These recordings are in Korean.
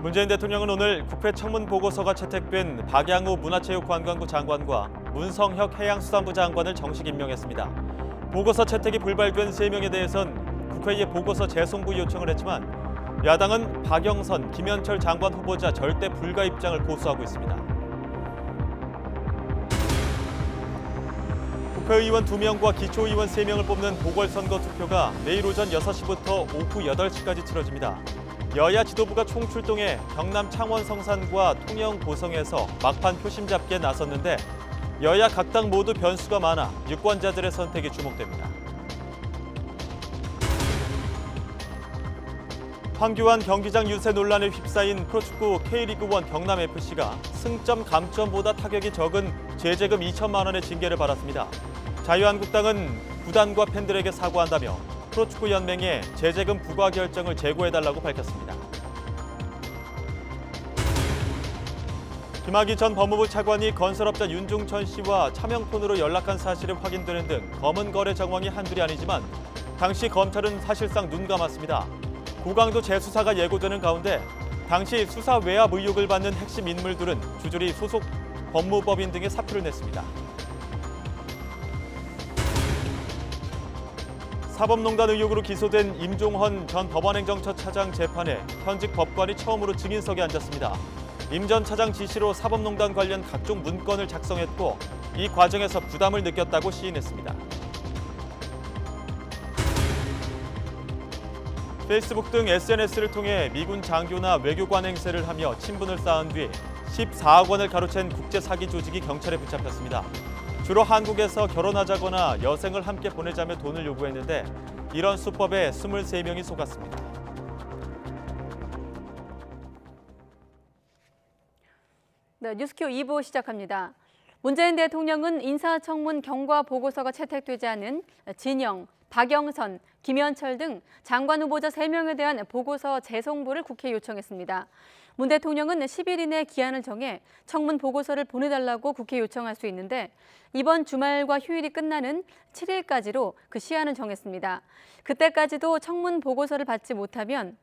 문재인 대통령은 오늘 국회 청문 보고서가 채택된 박양우 문화체육관광부 장관과 문성혁 해양수산부 장관을 정식 임명했습니다. 보고서 채택이 불발된 3명에 대해선 국회에 보고서 재송부 요청을 했지만 야당은 박영선, 김현철 장관 후보자 절대 불가 입장을 고수하고 있습니다. 국회의원 2명과 기초의원 3명을 뽑는 보궐선거 투표가 내일 오전 6시부터 오후 8시까지 치러집니다. 여야 지도부가 총출동해 경남 창원 성산과 통영 고성에서 막판 표심 잡기에 나섰는데 여야 각 당 모두 변수가 많아 유권자들의 선택이 주목됩니다. 황교안 경기장 유세 논란에 휩싸인 프로축구 K리그1 경남FC가 승점 감점보다 타격이 적은 제재금 2천만 원의 징계를 받았습니다. 자유한국당은 구단과 팬들에게 사과한다며 프로축구연맹에 제재금 부과 결정을 재고해달라고 밝혔습니다. 김학의 전 법무부 차관이 건설업자 윤중천 씨와 차명폰으로 연락한 사실이 확인되는 등 검은 거래 정황이 한둘이 아니지만 당시 검찰은 사실상 눈감았습니다. 고강도 재수사가 예고되는 가운데 당시 수사 외압 의혹을 받는 핵심 인물들은 주저리 소속 법무법인 등의 사표를 냈습니다. 사법농단 의혹으로 기소된 임종헌 전 법원행정처 차장 재판에 현직 법관이 처음으로 증인석에 앉았습니다. 임 전 차장 지시로 사법농단 관련 각종 문건을 작성했고 이 과정에서 부담을 느꼈다고 시인했습니다. 페이스북 등 SNS를 통해 미군 장교나 외교관 행세를 하며 친분을 쌓은 뒤 14억 원을 가로챈 국제 사기 조직이 경찰에 붙잡혔습니다. 주로 한국에서 결혼하자거나 여생을 함께 보내자며 돈을 요구했는데 이런 수법에 23명이 속았습니다. 네, 뉴스큐 2부 시작합니다. 문재인 대통령은 인사청문 경과 보고서가 채택되지 않은 진영, 박영선, 김현철 등 장관 후보자 3명에 대한 보고서 재송부를 국회에 요청했습니다. 문 대통령은 10일 이내 기한을 정해 청문 보고서를 보내달라고 국회에 요청할 수 있는데 이번 주말과 휴일이 끝나는 7일까지로 그 시한을 정했습니다. 그때까지도 청문 보고서를 받지 못하면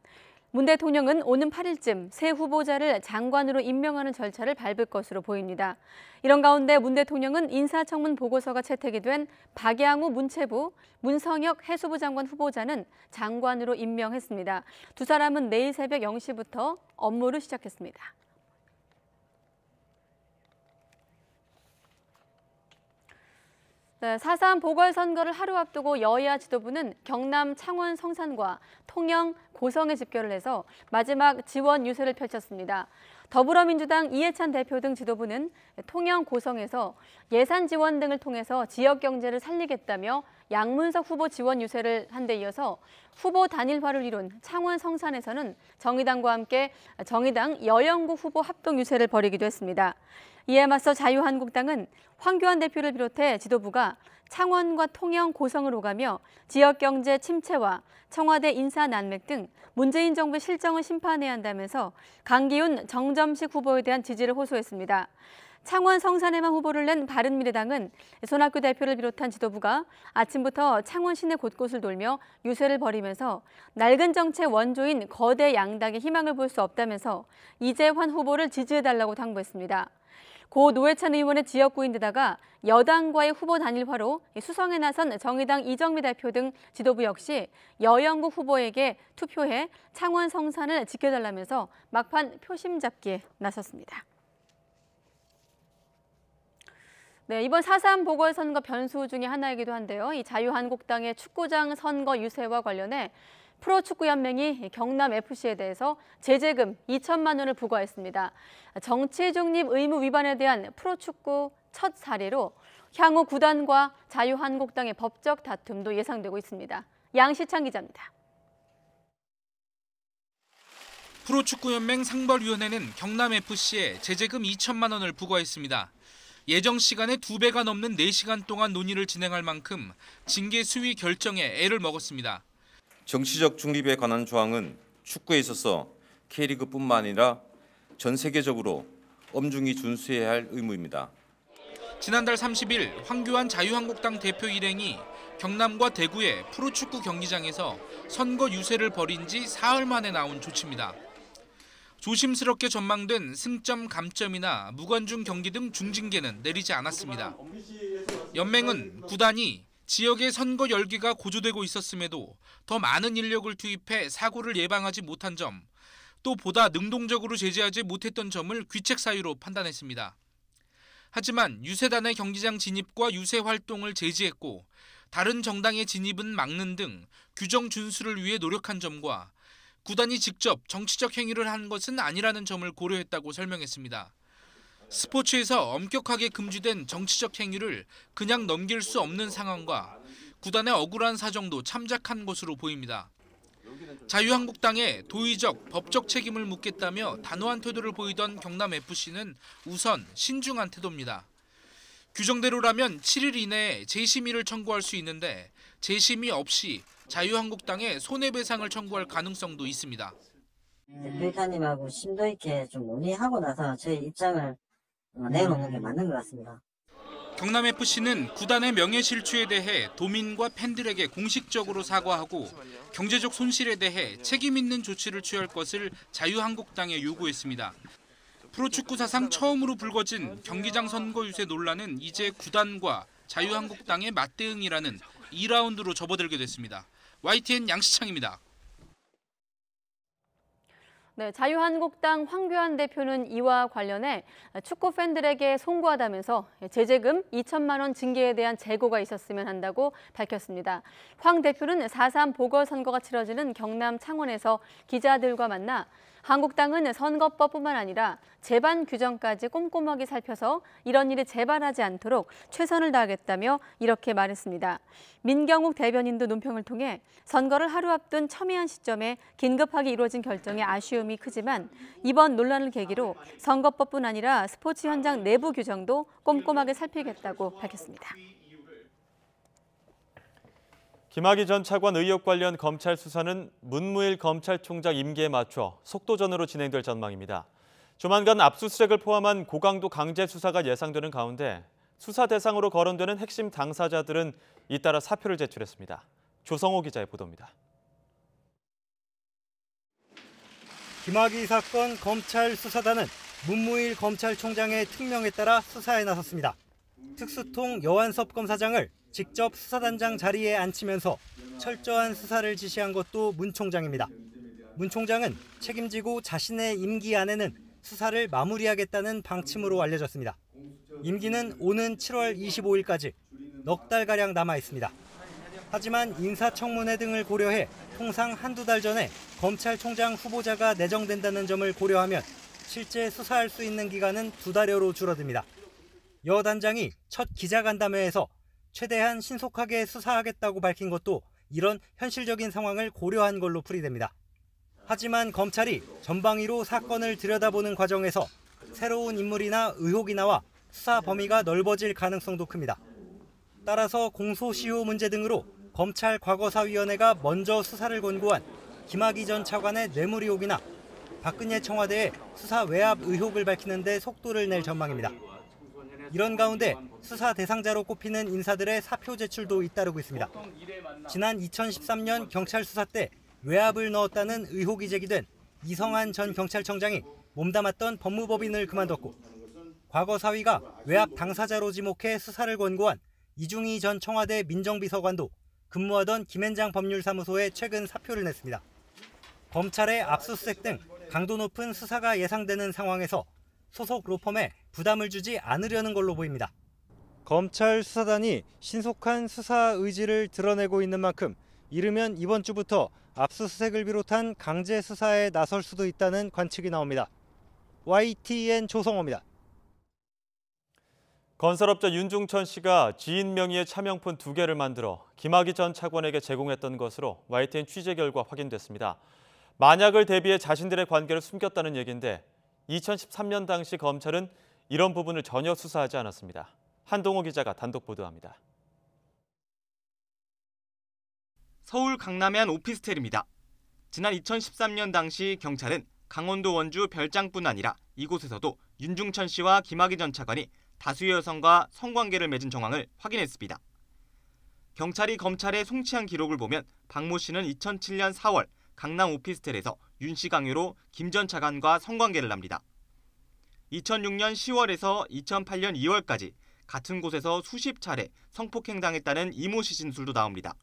문 대통령은 오는 8일쯤 새 후보자를 장관으로 임명하는 절차를 밟을 것으로 보입니다. 이런 가운데 문 대통령은 인사청문 보고서가 채택이 된 박양우 문체부, 문성혁 해수부 장관 후보자는 장관으로 임명했습니다. 두 사람은 내일 새벽 0시부터 업무를 시작했습니다. 네, 4.3 보궐선거를 하루 앞두고 여야 지도부는 경남 창원 성산과 통영 고성에 집결을 해서 마지막 지원 유세를 펼쳤습니다. 더불어민주당 이해찬 대표 등 지도부는 통영 고성에서 예산 지원 등을 통해서 지역 경제를 살리겠다며 양문석 후보 지원 유세를 한 데 이어서 후보 단일화를 이룬 창원 성산에서는 정의당과 함께 정의당 여영구 후보 합동 유세를 벌이기도 했습니다. 이에 맞서 자유한국당은 황교안 대표를 비롯해 지도부가 창원과 통영 고성을 오가며 지역경제 침체와 청와대 인사 난맥 등 문재인 정부의 실정을 심판해야 한다면서 강기훈, 정점식 후보에 대한 지지를 호소했습니다. 창원 성산에만 후보를 낸 바른미래당은 손학규 대표를 비롯한 지도부가 아침부터 창원 시내 곳곳을 돌며 유세를 벌이면서 낡은 정책 원조인 거대 양당의 희망을 볼 수 없다면서 이재환 후보를 지지해달라고 당부했습니다. 고 노회찬 의원의 지역구인데다가 여당과의 후보 단일화로 수성에 나선 정의당 이정미 대표 등 지도부 역시 여영국 후보에게 투표해 창원 성산을 지켜달라면서 막판 표심 잡기에 나섰습니다. 네, 이번 4.3 보궐선거 변수 중에 하나이기도 한데요. 이 자유한국당의 축구장 선거 유세와 관련해 프로축구연맹이 경남FC에 대해서 제재금 2천만 원을 부과했습니다. 정치 중립 의무 위반에 대한 프로축구 첫 사례로 향후 구단과 자유한국당의 법적 다툼도 예상되고 있습니다. 양시창 기자입니다. 프로축구연맹 상벌위원회는 경남FC에 제재금 2천만 원을 부과했습니다. 예정 시간의 2배가 넘는 4시간 동안 논의를 진행할 만큼 징계 수위 결정에 애를 먹었습니다. 정치적 중립에 관한 조항은 축구에 있어서 K리그뿐만 아니라 전 세계적으로 엄중히 준수해야 할 의무입니다. 지난달 30일 황교안 자유한국당 대표 일행이 경남과 대구의 프로축구 경기장에서 선거 유세를 벌인 지 사흘 만에 나온 조치입니다. 조심스럽게 전망된 승점 감점이나 무관중 경기 등 중징계는 내리지 않았습니다. 연맹은 구단이 지역의 선거 열기가 고조되고 있었음에도 더 많은 인력을 투입해 사고를 예방하지 못한 점, 또 보다 능동적으로 제재하지 못했던 점을 귀책 사유로 판단했습니다. 하지만 유세단의 경기장 진입과 유세 활동을 제지했고 다른 정당의 진입은 막는 등 규정 준수를 위해 노력한 점과 구단이 직접 정치적 행위를 한 것은 아니라는 점을 고려했다고 설명했습니다. 스포츠에서 엄격하게 금지된 정치적 행위를 그냥 넘길 수 없는 상황과 구단의 억울한 사정도 참작한 것으로 보입니다. 자유한국당에 도의적, 법적 책임을 묻겠다며 단호한 태도를 보이던 경남FC는 우선 신중한 태도입니다. 규정대로라면 7일 이내에 재심의를 청구할 수 있는데 재심의 없이 자유한국당에 손해배상을 청구할 가능성도 있습니다. 대표이사님하고 심도 있게 좀 논의하고 나서 저희 입장을 내놓는 게 맞는 것 같습니다. 경남FC는 구단의 명예실추에 대해 도민과 팬들에게 공식적으로 사과하고 경제적 손실에 대해 책임 있는 조치를 취할 것을 자유한국당에 요구했습니다. 프로축구 사상 처음으로 불거진 경기장 선거 유세 논란은 이제 구단과 자유한국당의 맞대응이라는 2라운드로 접어들게 됐습니다. YTN 양시창입니다. 네, 자유한국당 황교안 대표는 이와 관련해 축구 팬들에게 송구하다면서 제재금 2천만 원 징계에 대한 재고가 있었으면 한다고 밝혔습니다. 황 대표는 4.3 보궐선거가 치러지는 경남 창원에서 기자들과 만나 한국당은 선거법뿐만 아니라 재반 규정까지 꼼꼼하게 살펴서 이런 일이 재발하지 않도록 최선을 다하겠다며 이렇게 말했습니다. 민경욱 대변인도 논평을 통해 선거를 하루 앞둔 첨예한 시점에 긴급하게 이루어진 결정에 아쉬움이 크지만 이번 논란을 계기로 선거법뿐 아니라 스포츠 현장 내부 규정도 꼼꼼하게 살피겠다고 밝혔습니다. 김학의 전 차관 의혹 관련 검찰 수사는 문무일 검찰총장 임기에 맞춰 속도전으로 진행될 전망입니다. 조만간 압수수색을 포함한 고강도 강제 수사가 예상되는 가운데 수사 대상으로 거론되는 핵심 당사자들은 잇따라 사표를 제출했습니다. 조성호 기자의 보도입니다. 김학의 사건 검찰 수사단은 문무일 검찰총장의 특명에 따라 수사에 나섰습니다. 특수통 여완섭 검사장을 직접 수사단장 자리에 앉히면서 철저한 수사를 지시한 것도 문 총장입니다. 문 총장은 책임지고 자신의 임기 안에는 수사를 마무리하겠다는 방침으로 알려졌습니다. 임기는 오는 7월 25일까지 넉 달가량 남아 있습니다. 하지만 인사청문회 등을 고려해 통상 한두 달 전에 검찰총장 후보자가 내정된다는 점을 고려하면 실제 수사할 수 있는 기간은 2달여로 줄어듭니다. 여 단장이 첫 기자간담회에서 최대한 신속하게 수사하겠다고 밝힌 것도 이런 현실적인 상황을 고려한 걸로 풀이됩니다. 하지만 검찰이 전방위로 사건을 들여다보는 과정에서 새로운 인물이나 의혹이 나와 수사 범위가 넓어질 가능성도 큽니다. 따라서 공소시효 문제 등으로 검찰 과거사위원회가 먼저 수사를 권고한 김학의 전 차관의 뇌물 의혹이나 박근혜 청와대의 수사 외압 의혹을 밝히는 데 속도를 낼 전망입니다. 이런 가운데 수사 대상자로 꼽히는 인사들의 사표 제출도 잇따르고 있습니다. 지난 2013년 경찰 수사 때 외압을 넣었다는 의혹이 제기된 이성한 전 경찰청장이 몸담았던 법무법인을 그만뒀고 과거 사위가 외압 당사자로 지목해 수사를 권고한 이중희 전 청와대 민정비서관도 근무하던 김앤장 법률사무소에 최근 사표를 냈습니다. 검찰의 압수수색 등 강도 높은 수사가 예상되는 상황에서 소속 로펌에 부담을 주지 않으려는 걸로 보입니다. 검찰 수사단이 신속한 수사 의지를 드러내고 있는 만큼 이르면 이번 주부터 압수수색을 비롯한 강제 수사에 나설 수도 있다는 관측이 나옵니다. YTN 조성호입니다. 건설업자 윤중천 씨가 지인 명의의 차명폰 2개를 만들어 김학의 전 차관에게 제공했던 것으로 YTN 취재 결과 확인됐습니다. 만약을 대비해 자신들의 관계를 숨겼다는 얘기인데 2013년 당시 검찰은 이런 부분을 전혀 수사하지 않았습니다. 한동호 기자가 단독 보도합니다. 서울 강남의 한 오피스텔입니다. 지난 2013년 당시 경찰은 강원도 원주 별장뿐 아니라 이곳에서도 윤중천 씨와 김학의 전 차관이 다수의 여성과 성관계를 맺은 정황을 확인했습니다. 경찰이 검찰에 송치한 기록을 보면 박 모 씨는 2007년 4월 강남 오피스텔에서 윤 씨 강요로 김 전 차관과 성관계를 합니다. 2006년 10월에서 2008년 2월까지 같은 곳에서 수십 차례 성폭행당했다는 이모 씨 진술도 나옵니다.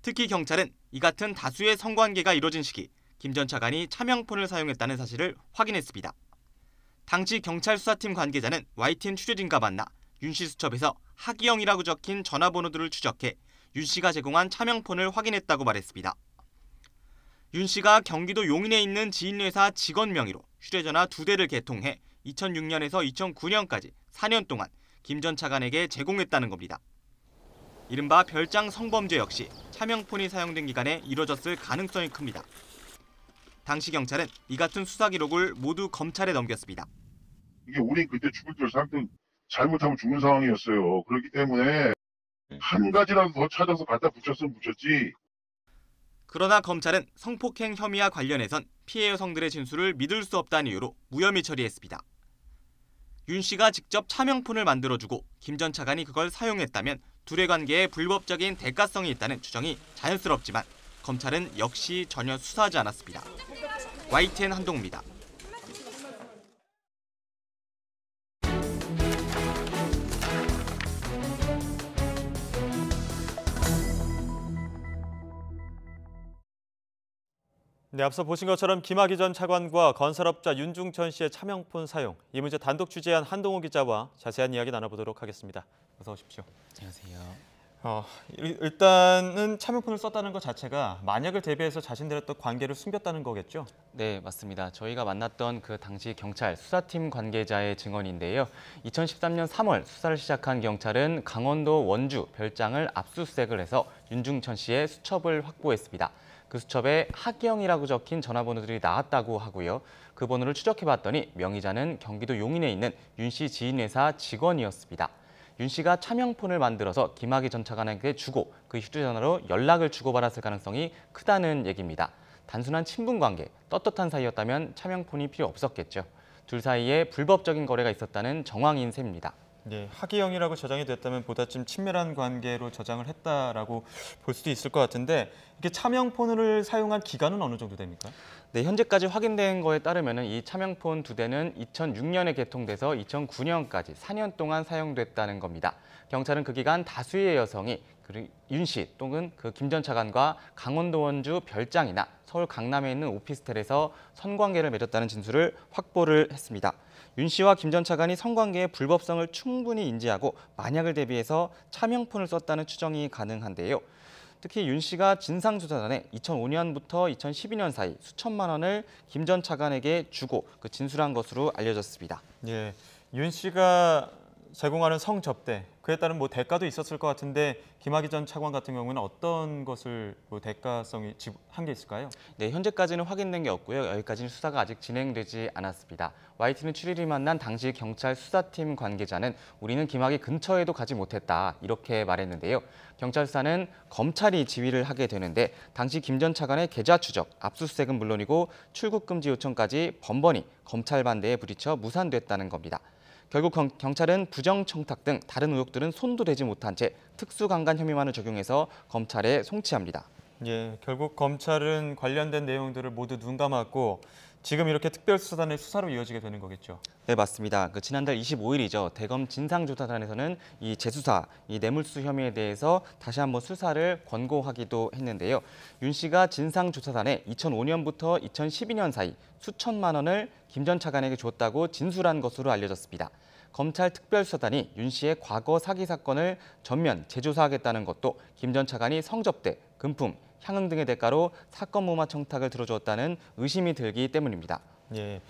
특히 경찰은 이 같은 다수의 성관계가 이뤄진 시기 김 전 차관이 차명폰을 사용했다는 사실을 확인했습니다. 당시 경찰 수사팀 관계자는 YTN 취재진과 만나 윤 씨 수첩에서 하기영이라고 적힌 전화번호들을 추적해 윤 씨가 제공한 차명폰을 확인했다고 말했습니다. 윤 씨가 경기도 용인에 있는 지인회사 직원 명의로 휴대전화 2대를 개통해 2006년에서 2009년까지 4년 동안 김 전 차관에게 제공했다는 겁니다. 이른바 별장 성범죄 역시 차명폰이 사용된 기간에 이뤄졌을 가능성이 큽니다. 당시 경찰은 이 같은 수사 기록을 모두 검찰에 넘겼습니다. 이게 우리 그때 죽을 때 사람들 잘못하면 죽는 상황이었어요. 그렇기 때문에 한 가지라도 더 찾아서 갖다 붙였으면 붙였지. 그러나 검찰은 성폭행 혐의와 관련해선 피해 여성들의 진술을 믿을 수 없다는 이유로 무혐의 처리했습니다. 윤 씨가 직접 차명폰을 만들어주고 김 전 차관이 그걸 사용했다면 둘의 관계에 불법적인 대가성이 있다는 추정이 자연스럽지만 검찰은 역시 전혀 수사하지 않았습니다. YTN 한동우입니다. 네, 앞서 보신 것처럼 김학의 전 차관과 건설업자 윤중천 씨의 차명폰 사용, 이 문제 단독 취재한 한동우 기자와 자세한 이야기 나눠보도록 하겠습니다. 어서 오십시오. 안녕하세요. 일단은 차명폰을 썼다는 것 자체가 만약을 대비해서 자신들의 또 관계를 숨겼다는 거겠죠? 네, 맞습니다. 저희가 만났던 그 당시 경찰 수사팀 관계자의 증언인데요. 2013년 3월 수사를 시작한 경찰은 강원도 원주 별장을 압수수색을 해서 윤중천 씨의 수첩을 확보했습니다. 그 수첩에 하기영이라고 적힌 전화번호들이 나왔다고 하고요. 그 번호를 추적해봤더니 명의자는 경기도 용인에 있는 윤 씨 지인회사 직원이었습니다. 윤 씨가 차명폰을 만들어서 김학의 전 차관에게 주고 그 휴대전화로 연락을 주고받았을 가능성이 크다는 얘기입니다. 단순한 친분관계, 떳떳한 사이였다면 차명폰이 필요 없었겠죠. 둘 사이에 불법적인 거래가 있었다는 정황인 셈입니다. 네, 하기영이라고 저장이 됐다면 보다 좀 친밀한 관계로 저장을 했다라고 볼 수도 있을 것 같은데 이게 차명폰을 사용한 기간은 어느 정도 됩니까? 네, 현재까지 확인된 거에 따르면 이 차명폰 2대는 2006년에 개통돼서 2009년까지 4년 동안 사용됐다는 겁니다. 경찰은 그 기간 다수의 여성이 윤 씨 또는 그 김 전 차관과 강원도 원주 별장이나 서울 강남에 있는 오피스텔에서 성관계를 맺었다는 진술을 확보를 했습니다. 윤 씨와 김 전 차관이 성관계의 불법성을 충분히 인지하고 만약을 대비해서 차명폰을 썼다는 추정이 가능한데요. 특히 윤 씨가 진상조사단에 2005년부터 2012년 사이 수천만 원을 김 전 차관에게 주고 그 진술한 것으로 알려졌습니다. 예, 윤 씨가 제공하는 성접대, 그에 따른 대가도 있었을 것 같은데 김학의 전 차관 같은 경우는 어떤 것을 대가성이 한 게 있을까요? 네, 현재까지는 확인된 게 없고요. 여기까지는 수사가 아직 진행되지 않았습니다. YTN 출입이 만난 당시 경찰 수사팀 관계자는 우리는 김학의 근처에도 가지 못했다 이렇게 말했는데요. 경찰 수사는 검찰이 지휘를 하게 되는데 당시 김 전 차관의 계좌 추적, 압수수색은 물론이고 출국 금지 요청까지 번번이 검찰 반대에 부딪혀 무산됐다는 겁니다. 결국 경찰은 부정청탁 등 다른 의혹들은 손도 대지 못한 채 특수강간 혐의만을 적용해서 검찰에 송치합니다. 예, 결국 검찰은 관련된 내용들을 모두 눈감았고 지금 이렇게 특별수사단의 수사로 이어지게 되는 거겠죠? 네, 맞습니다. 지난달 25일이죠. 대검 진상조사단에서는 이 재수사, 이 뇌물수수 혐의에 대해서 다시 한번 수사를 권고하기도 했는데요. 윤 씨가 진상조사단에 2005년부터 2012년 사이 수천만 원을 김 전 차관에게 줬다고 진술한 것으로 알려졌습니다. 검찰 특별수사단이 윤 씨의 과거 사기 사건을 전면 재조사하겠다는 것도 김 전 차관이 성접대, 금품, 향응 등의 대가로 사건 무마 청탁을 들어주었다는 의심이 들기 때문입니다. 예,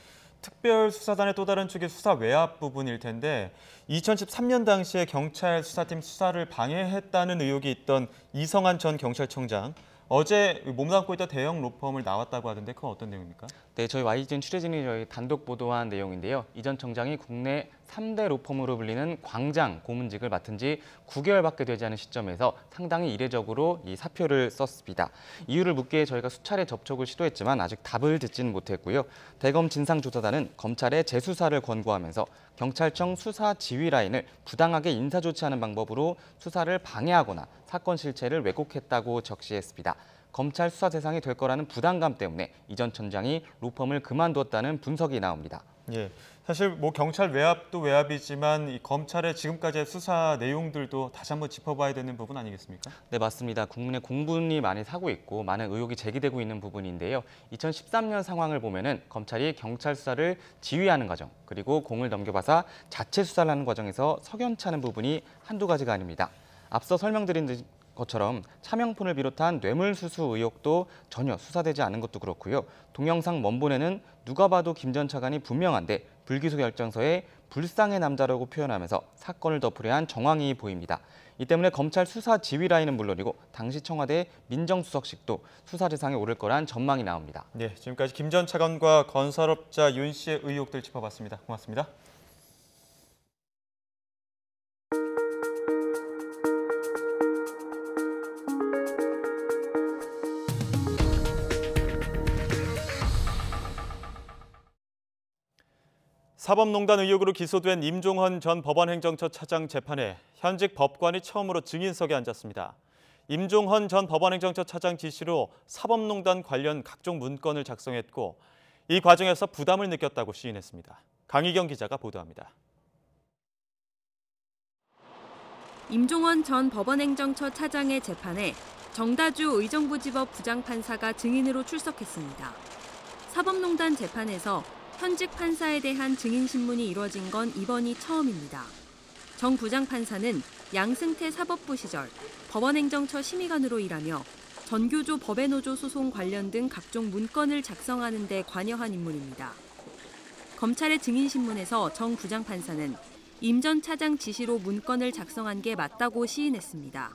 특별수사단의 또 다른 축이 수사 외압 부분일 텐데 2013년 당시에 경찰 수사팀 수사를 방해했다는 의혹이 있던 이성한 전 경찰청장, 어제 몸담고 있던 대형 로펌을 나왔다고 하던데 그건 어떤 내용입니까? 네, 저희 YTN 취재진이 저희 단독 보도한 내용인데요. 이 전 청장이 국내 3대 로펌으로 불리는 광장 고문직을 맡은 지 9개월밖에 되지 않은 시점에서 상당히 이례적으로 이 사표를 썼습니다. 이유를 묻기에 저희가 수차례 접촉을 시도했지만 아직 답을 듣지는 못했고요. 대검 진상조사단은 검찰에 재수사를 권고하면서 경찰청 수사 지휘 라인을 부당하게 인사조치하는 방법으로 수사를 방해하거나 사건 실체를 왜곡했다고 적시했습니다. 검찰 수사 대상이 될 거라는 부담감 때문에 이 전 청장이 로펌을 그만두었다는 분석이 나옵니다. 예, 사실 뭐 경찰 외압도 외압이지만 이 검찰의 지금까지의 수사 내용들도 다시 한번 짚어봐야 되는 부분 아니겠습니까? 네, 맞습니다. 국민의 공분이 많이 사고 있고 많은 의혹이 제기되고 있는 부분인데요. 2013년 상황을 보면은 검찰이 경찰 수사를 지휘하는 과정, 그리고 공을 넘겨받아 자체 수사를 하는 과정에서 석연찮은 부분이 한두 가지가 아닙니다. 앞서 설명드린 것처럼 차명폰을 비롯한 뇌물수수 의혹도 전혀 수사되지 않은 것도 그렇고요. 동영상 원본에는 누가 봐도 김 전 차관이 분명한데 불기소 결정서에 불쌍의 남자라고 표현하면서 사건을 덮으려 한 정황이 보입니다. 이 때문에 검찰 수사 지휘 라인은 물론이고 당시 청와대 민정수석실도 수사 대상에 오를 거란 전망이 나옵니다. 네, 지금까지 김 전 차관과 건설업자 윤 씨의 의혹들 짚어봤습니다. 고맙습니다. 사법농단 의혹으로 기소된 임종헌 전 법원행정처 차장 재판에 현직 법관이 처음으로 증인석에 앉았습니다. 임종헌 전 법원행정처 차장 지시로 사법농단 관련 각종 문건을 작성했고 이 과정에서 부담을 느꼈다고 시인했습니다. 강희경 기자가 보도합니다. 임종헌 전 법원행정처 차장의 재판에 정다주 의정부지법 부장판사가 증인으로 출석했습니다. 사법농단 재판에서 현직 판사에 대한 증인 신문이 이뤄진 건 이번이 처음입니다. 정 부장판사는 양승태 사법부 시절 법원행정처 심의관으로 일하며 전교조 법외노조 소송 관련 등 각종 문건을 작성하는 데 관여한 인물입니다. 검찰의 증인 신문에서 정 부장판사는 임 전 차장 지시로 문건을 작성한 게 맞다고 시인했습니다.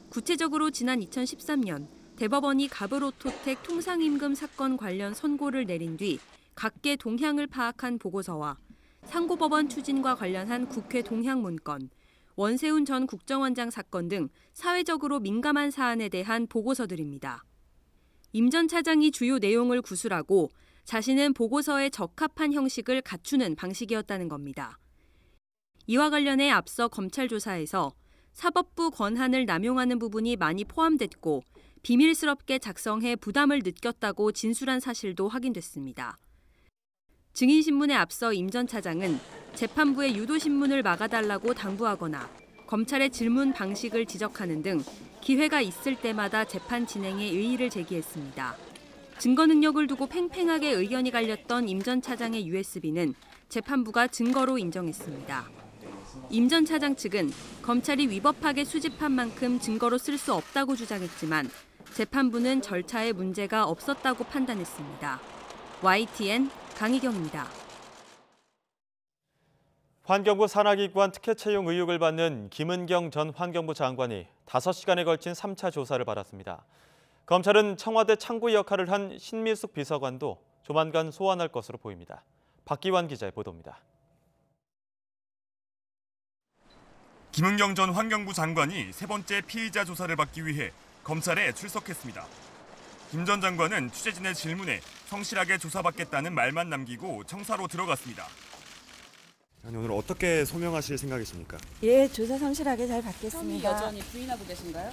구체적으로 지난 2013년 대법원이 가브로토텍 통상임금 사건 관련 선고를 내린 뒤 각계 동향을 파악한 보고서와 상고법원 추진과 관련한 국회 동향 문건, 원세훈 전 국정원장 사건 등 사회적으로 민감한 사안에 대한 보고서들입니다. 임 전 차장이 주요 내용을 구술하고 자신은 보고서에 적합한 형식을 갖추는 방식이었다는 겁니다. 이와 관련해 앞서 검찰 조사에서 사법부 권한을 남용하는 부분이 많이 포함됐고 비밀스럽게 작성해 부담을 느꼈다고 진술한 사실도 확인됐습니다. 증인신문에 앞서 임 전 차장은 재판부의 유도신문을 막아달라고 당부하거나 검찰의 질문 방식을 지적하는 등 기회가 있을 때마다 재판 진행에 의의를 제기했습니다. 증거 능력을 두고 팽팽하게 의견이 갈렸던 임 전 차장의 USB는 재판부가 증거로 인정했습니다. 임 전 차장 측은 검찰이 위법하게 수집한 만큼 증거로 쓸 수 없다고 주장했지만 재판부는 절차에 문제가 없었다고 판단했습니다. YTN 강희경입니다. 환경부 산하기관 특혜 채용 의혹을 받는 김은경 전 환경부 장관이 5시간에 걸친 3차 조사를 받았습니다. 검찰은 청와대 창구 역할을 한 신미숙 비서관도 조만간 소환할 것으로 보입니다. 박기환 기자의 보도입니다. 김은경 전 환경부 장관이 세 번째 피의자 조사를 받기 위해 검찰에 출석했습니다. 김 전 장관은 취재진의 질문에 성실하게 조사받겠다는 말만 남기고 청사로 들어갔습니다. 아니, 오늘 어떻게 소명하실 생각이십니까? 예, 조사 성실하게 잘 받겠습니다. 여전히 부인하고 계신가요?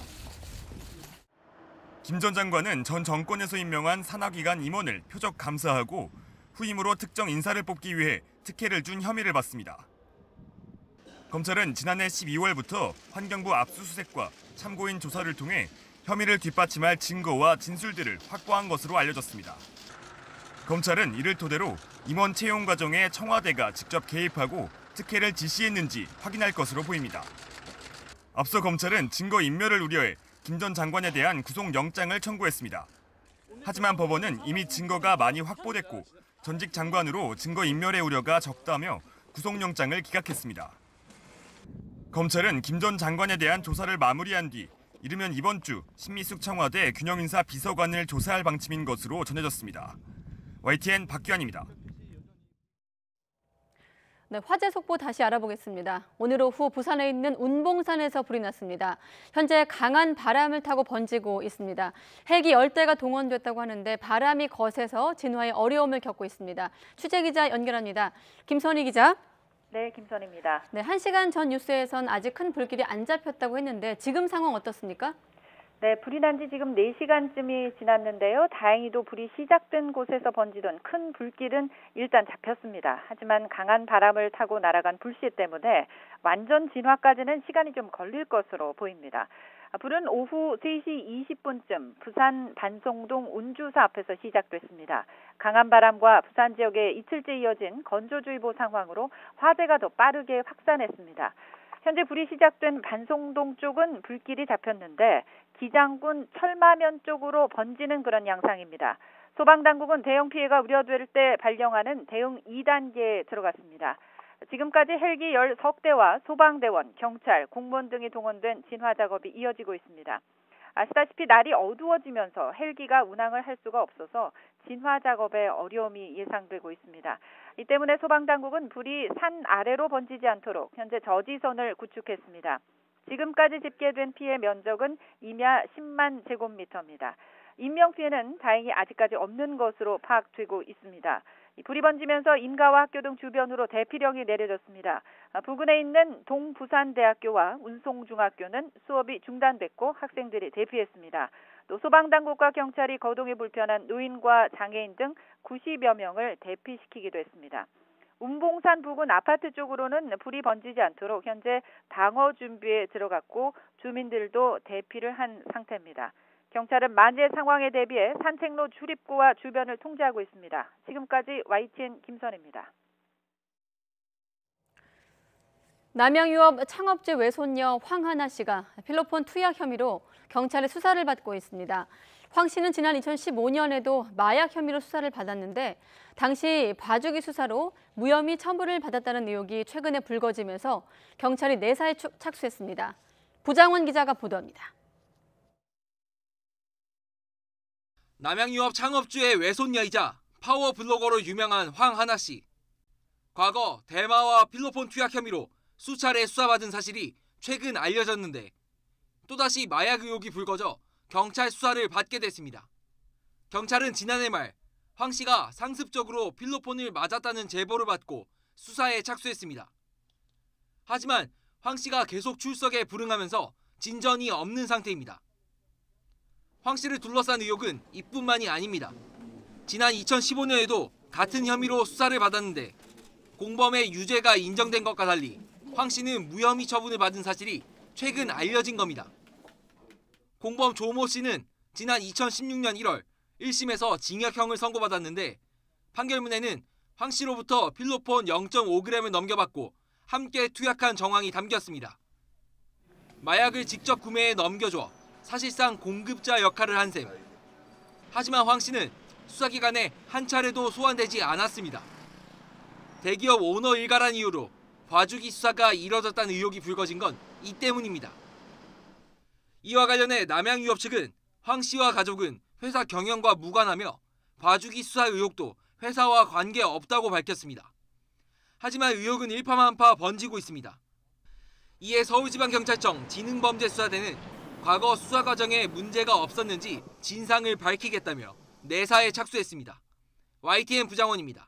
김 전 장관은 전 정권에서 임명한 산하기관 임원을 표적 감사하고 후임으로 특정 인사를 뽑기 위해 특혜를 준 혐의를 받습니다. 검찰은 지난해 12월부터 환경부 압수수색과 참고인 조사를 통해 혐의를 뒷받침할 증거와 진술들을 확보한 것으로 알려졌습니다. 검찰은 이를 토대로 임원 채용 과정에 청와대가 직접 개입하고 특혜를 지시했는지 확인할 것으로 보입니다. 앞서 검찰은 증거 인멸을 우려해 김 전 장관에 대한 구속영장을 청구했습니다. 하지만 법원은 이미 증거가 많이 확보됐고 전직 장관으로 증거 인멸의 우려가 적다며 구속영장을 기각했습니다. 검찰은 김 전 장관에 대한 조사를 마무리한 뒤 이르면 이번 주 신미숙 청와대 균형인사 비서관을 조사할 방침인 것으로 전해졌습니다. YTN 박기환입니다. 네, 화재 속보 다시 알아보겠습니다. 오늘 오후 부산에 있는 운봉산에서 불이 났습니다. 현재 강한 바람을 타고 번지고 있습니다. 헬기 10대가 동원됐다고 하는데 바람이 거세서 진화에 어려움을 겪고 있습니다. 취재기자 연결합니다. 김선희 기자. 네, 김선희입니다. 네, 1시간 전 뉴스에선 아직 큰 불길이 안 잡혔다고 했는데 지금 상황 어떻습니까? 네, 불이 난 지 지금 4시간쯤이 지났는데요. 다행히도 불이 시작된 곳에서 번지던 큰 불길은 일단 잡혔습니다. 하지만 강한 바람을 타고 날아간 불씨 때문에 완전 진화까지는 시간이 좀 걸릴 것으로 보입니다. 불은 오후 3시 20분쯤 부산 반송동 운주사 앞에서 시작됐습니다. 강한 바람과 부산 지역에 이틀째 이어진 건조주의보 상황으로 화재가 더 빠르게 확산했습니다. 현재 불이 시작된 반송동 쪽은 불길이 잡혔는데 기장군 철마면 쪽으로 번지는 그런 양상입니다. 소방당국은 대형 피해가 우려될 때 발령하는 대응 2단계에 들어갔습니다. 지금까지 헬기 10대와 소방대원, 경찰, 공무원 등이 동원된 진화 작업이 이어지고 있습니다. 아시다시피 날이 어두워지면서 헬기가 운항을 할 수가 없어서 진화 작업에 어려움이 예상되고 있습니다. 이 때문에 소방당국은 불이 산 아래로 번지지 않도록 현재 저지선을 구축했습니다. 지금까지 집계된 피해 면적은 임야 10만 제곱미터입니다. 인명피해는 다행히 아직까지 없는 것으로 파악되고 있습니다. 불이 번지면서 인가와 학교 등 주변으로 대피령이 내려졌습니다. 부근에 있는 동부산대학교와 운송중학교는 수업이 중단됐고 학생들이 대피했습니다. 또 소방당국과 경찰이 거동이 불편한 노인과 장애인 등 90여 명을 대피시키기도 했습니다. 운봉산 부근 아파트 쪽으로는 불이 번지지 않도록 현재 방어 준비에 들어갔고 주민들도 대피를 한 상태입니다. 경찰은 만재 상황에 대비해 산책로 출입구와 주변을 통제하고 있습니다. 지금까지 YTN 김선입니다. 남양유업 창업주 외손녀 황하나 씨가 필로폰 투약 혐의로 경찰의 수사를 받고 있습니다. 황 씨는 지난 2015년에도 마약 혐의로 수사를 받았는데 당시 봐주기 수사로 무혐의 처분을 받았다는 의혹이 최근에 불거지면서 경찰이 내사에 착수했습니다. 부장원 기자가 보도합니다. 남양유업 창업주의 외손녀이자 파워블로거로 유명한 황하나 씨. 과거 대마와 필로폰 투약 혐의로 수차례 수사받은 사실이 최근 알려졌는데 또다시 마약 의혹이 불거져 경찰 수사를 받게 됐습니다. 경찰은 지난해 말 황 씨가 상습적으로 필로폰을 맞았다는 제보를 받고 수사에 착수했습니다. 하지만 황 씨가 계속 출석에 불응하면서 진전이 없는 상태입니다. 황 씨를 둘러싼 의혹은 이뿐만이 아닙니다. 지난 2015년에도 같은 혐의로 수사를 받았는데 공범의 유죄가 인정된 것과 달리 황 씨는 무혐의 처분을 받은 사실이 최근 알려진 겁니다. 공범 조모 씨는 지난 2016년 1월 1심에서 징역형을 선고받았는데 판결문에는 황 씨로부터 필로폰 0.5g을 넘겨받고 함께 투약한 정황이 담겼습니다. 마약을 직접 구매해 넘겨줘 사실상 공급자 역할을 한 셈. 하지만 황 씨는 수사기간에 한 차례도 소환되지 않았습니다. 대기업 오너 일가란 이유로 봐주기 수사가 이뤄졌다는 의혹이 불거진 건 이 때문입니다. 이와 관련해 남양유업 측은 황 씨와 가족은 회사 경영과 무관하며 봐주기 수사 의혹도 회사와 관계없다고 밝혔습니다. 하지만 의혹은 일파만파 번지고 있습니다. 이에 서울지방경찰청 지능범죄수사대는 과거 수사 과정에 문제가 없었는지 진상을 밝히겠다며 내사에 착수했습니다. YTN 부장원입니다.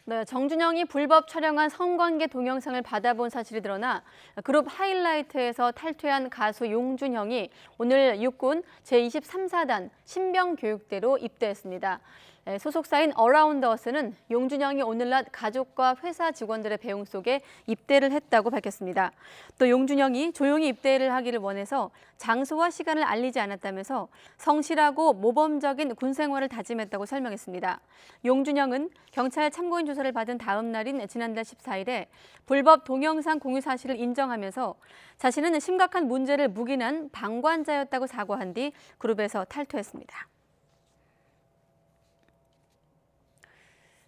네, 정준영이 불법 촬영한 성관계 동영상을 받아본 사실이 드러나 그룹 하이라이트에서 탈퇴한 가수 용준형이 오늘 육군 제23사단 신병교육대로 입대했습니다. 소속사인 어라운드어스는 용준형이 오늘날 가족과 회사 직원들의 배웅 속에 입대를 했다고 밝혔습니다. 또 용준형이 조용히 입대를 하기를 원해서 장소와 시간을 알리지 않았다면서 성실하고 모범적인 군 생활을 다짐했다고 설명했습니다. 용준형은 경찰 참고인 조사를 받은 다음 날인 지난달 14일에 불법 동영상 공유 사실을 인정하면서 자신은 심각한 문제를 묵인한 방관자였다고 사과한 뒤 그룹에서 탈퇴했습니다.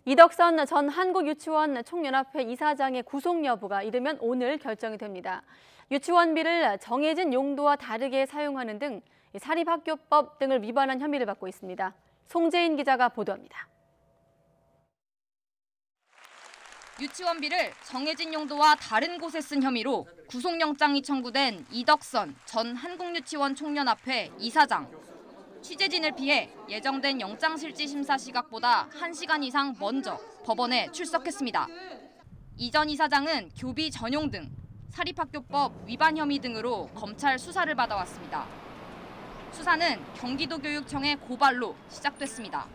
이덕선 전 한국유치원 총연합회 이사장의 구속 여부가 이르면 오늘 결정이 됩니다. 유치원비를 정해진 용도와 다르게 사용하는 등 사립학교법 등을 위반한 혐의를 받고 있습니다. 송재인 기자가 보도합니다. 유치원비를 정해진 용도와 다른 곳에 쓴 혐의로 구속영장이 청구된 이덕선 전 한국유치원 총연합회 이사장. 취재진을 피해 예정된 영장실질심사 시각보다 1시간 이상 먼저 법원에 출석했습니다. 이 전 이사장은 교비 전용 등 사립학교법 위반 혐의 등으로 검찰 수사를 받아왔습니다. 수사는 경기도교육청의 고발로 시작됐습니다.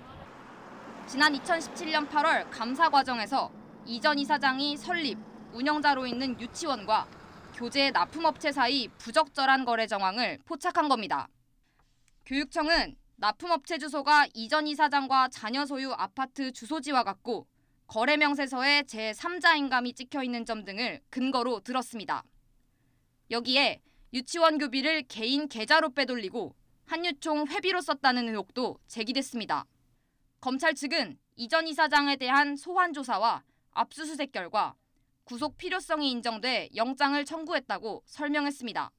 지난 2017년 8월 감사 과정에서 이 전 이사장이 설립, 운영자로 있는 유치원과 교재 납품업체 사이 부적절한 거래 정황을 포착한 겁니다. 교육청은 납품업체 주소가 이 전 이사장과 자녀 소유 아파트 주소지와 같고 거래 명세서에 제3자인감이 찍혀 있는 점 등을 근거로 들었습니다. 여기에 유치원 교비를 개인 계좌로 빼돌리고 한유총 회비로 썼다는 의혹도 제기됐습니다. 검찰 측은 이 전 이사장에 대한 소환 조사와 압수수색 결과 구속 필요성이 인정돼 영장을 청구했다고 설명했습니다.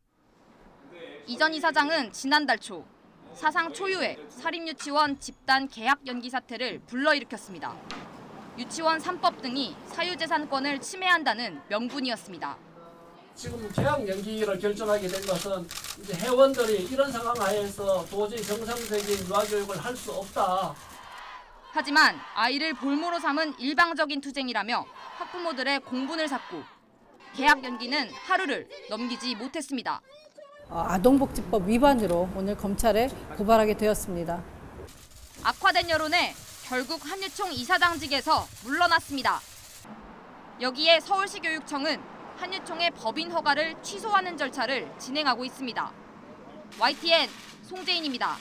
이 전 이사장은 지난달 초 사상 초유의 사립유치원 집단 계약 연기 사태를 불러일으켰습니다. 유치원 3법 등이 사유재산권을 침해한다는 명분이었습니다. 지금 계약 연기를 결정하게 된 것은 이제 회원들이 이런 상황 하에서 도저히 정상적인 유아교육을 할 수 없다. 하지만 아이를 볼모로 삼은 일방적인 투쟁이라며 학부모들의 공분을 샀고 계약 연기는 하루를 넘기지 못했습니다. 아동복지법 위반으로 오늘 검찰에 고발하게 되었습니다. 악화된 여론에 결국 한유총 이사장직에서 물러났습니다. 여기에 서울시 교육청은 한유총의 법인 허가를 취소하는 절차를 진행하고 있습니다. YTN 송재인입니다.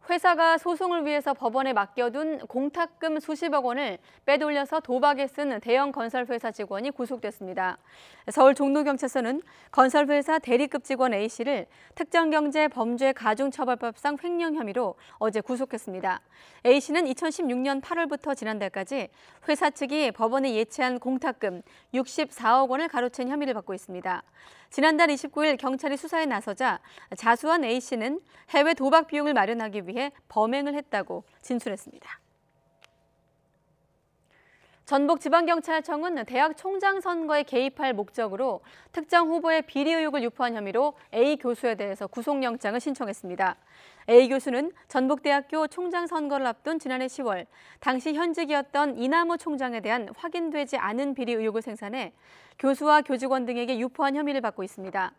회사가 소송을 위해서 법원에 맡겨둔 공탁금 수십억 원을 빼돌려서 도박에 쓴 대형 건설회사 직원이 구속됐습니다. 서울 종로경찰서는 건설회사 대리급 직원 A씨를 특정경제범죄가중처벌법상 횡령 혐의로 어제 구속했습니다. A씨는 2016년 8월부터 지난달까지 회사 측이 법원에 예치한 공탁금 64억 원을 가로챈 혐의를 받고 있습니다. 지난달 29일 경찰이 수사에 나서자 자수한 A씨는 해외 도박 비용을 마련하기 위해 범행을 했다고 진술했습니다. 전북지방경찰청은 대학 총장 선거에 개입할 목적으로 특정 후보의 비리 의혹을 유포한 혐의로 A 교수에 대해서 구속영장을 신청했습니다. A 교수는 전북대학교 총장 선거를 앞둔 지난해 10월 당시 현직이었던 이남우 총장에 대한 확인되지 않은 비리 의혹을 생산해 교수와 교직원 등에게 유포한 혐의를 받고 있습니다.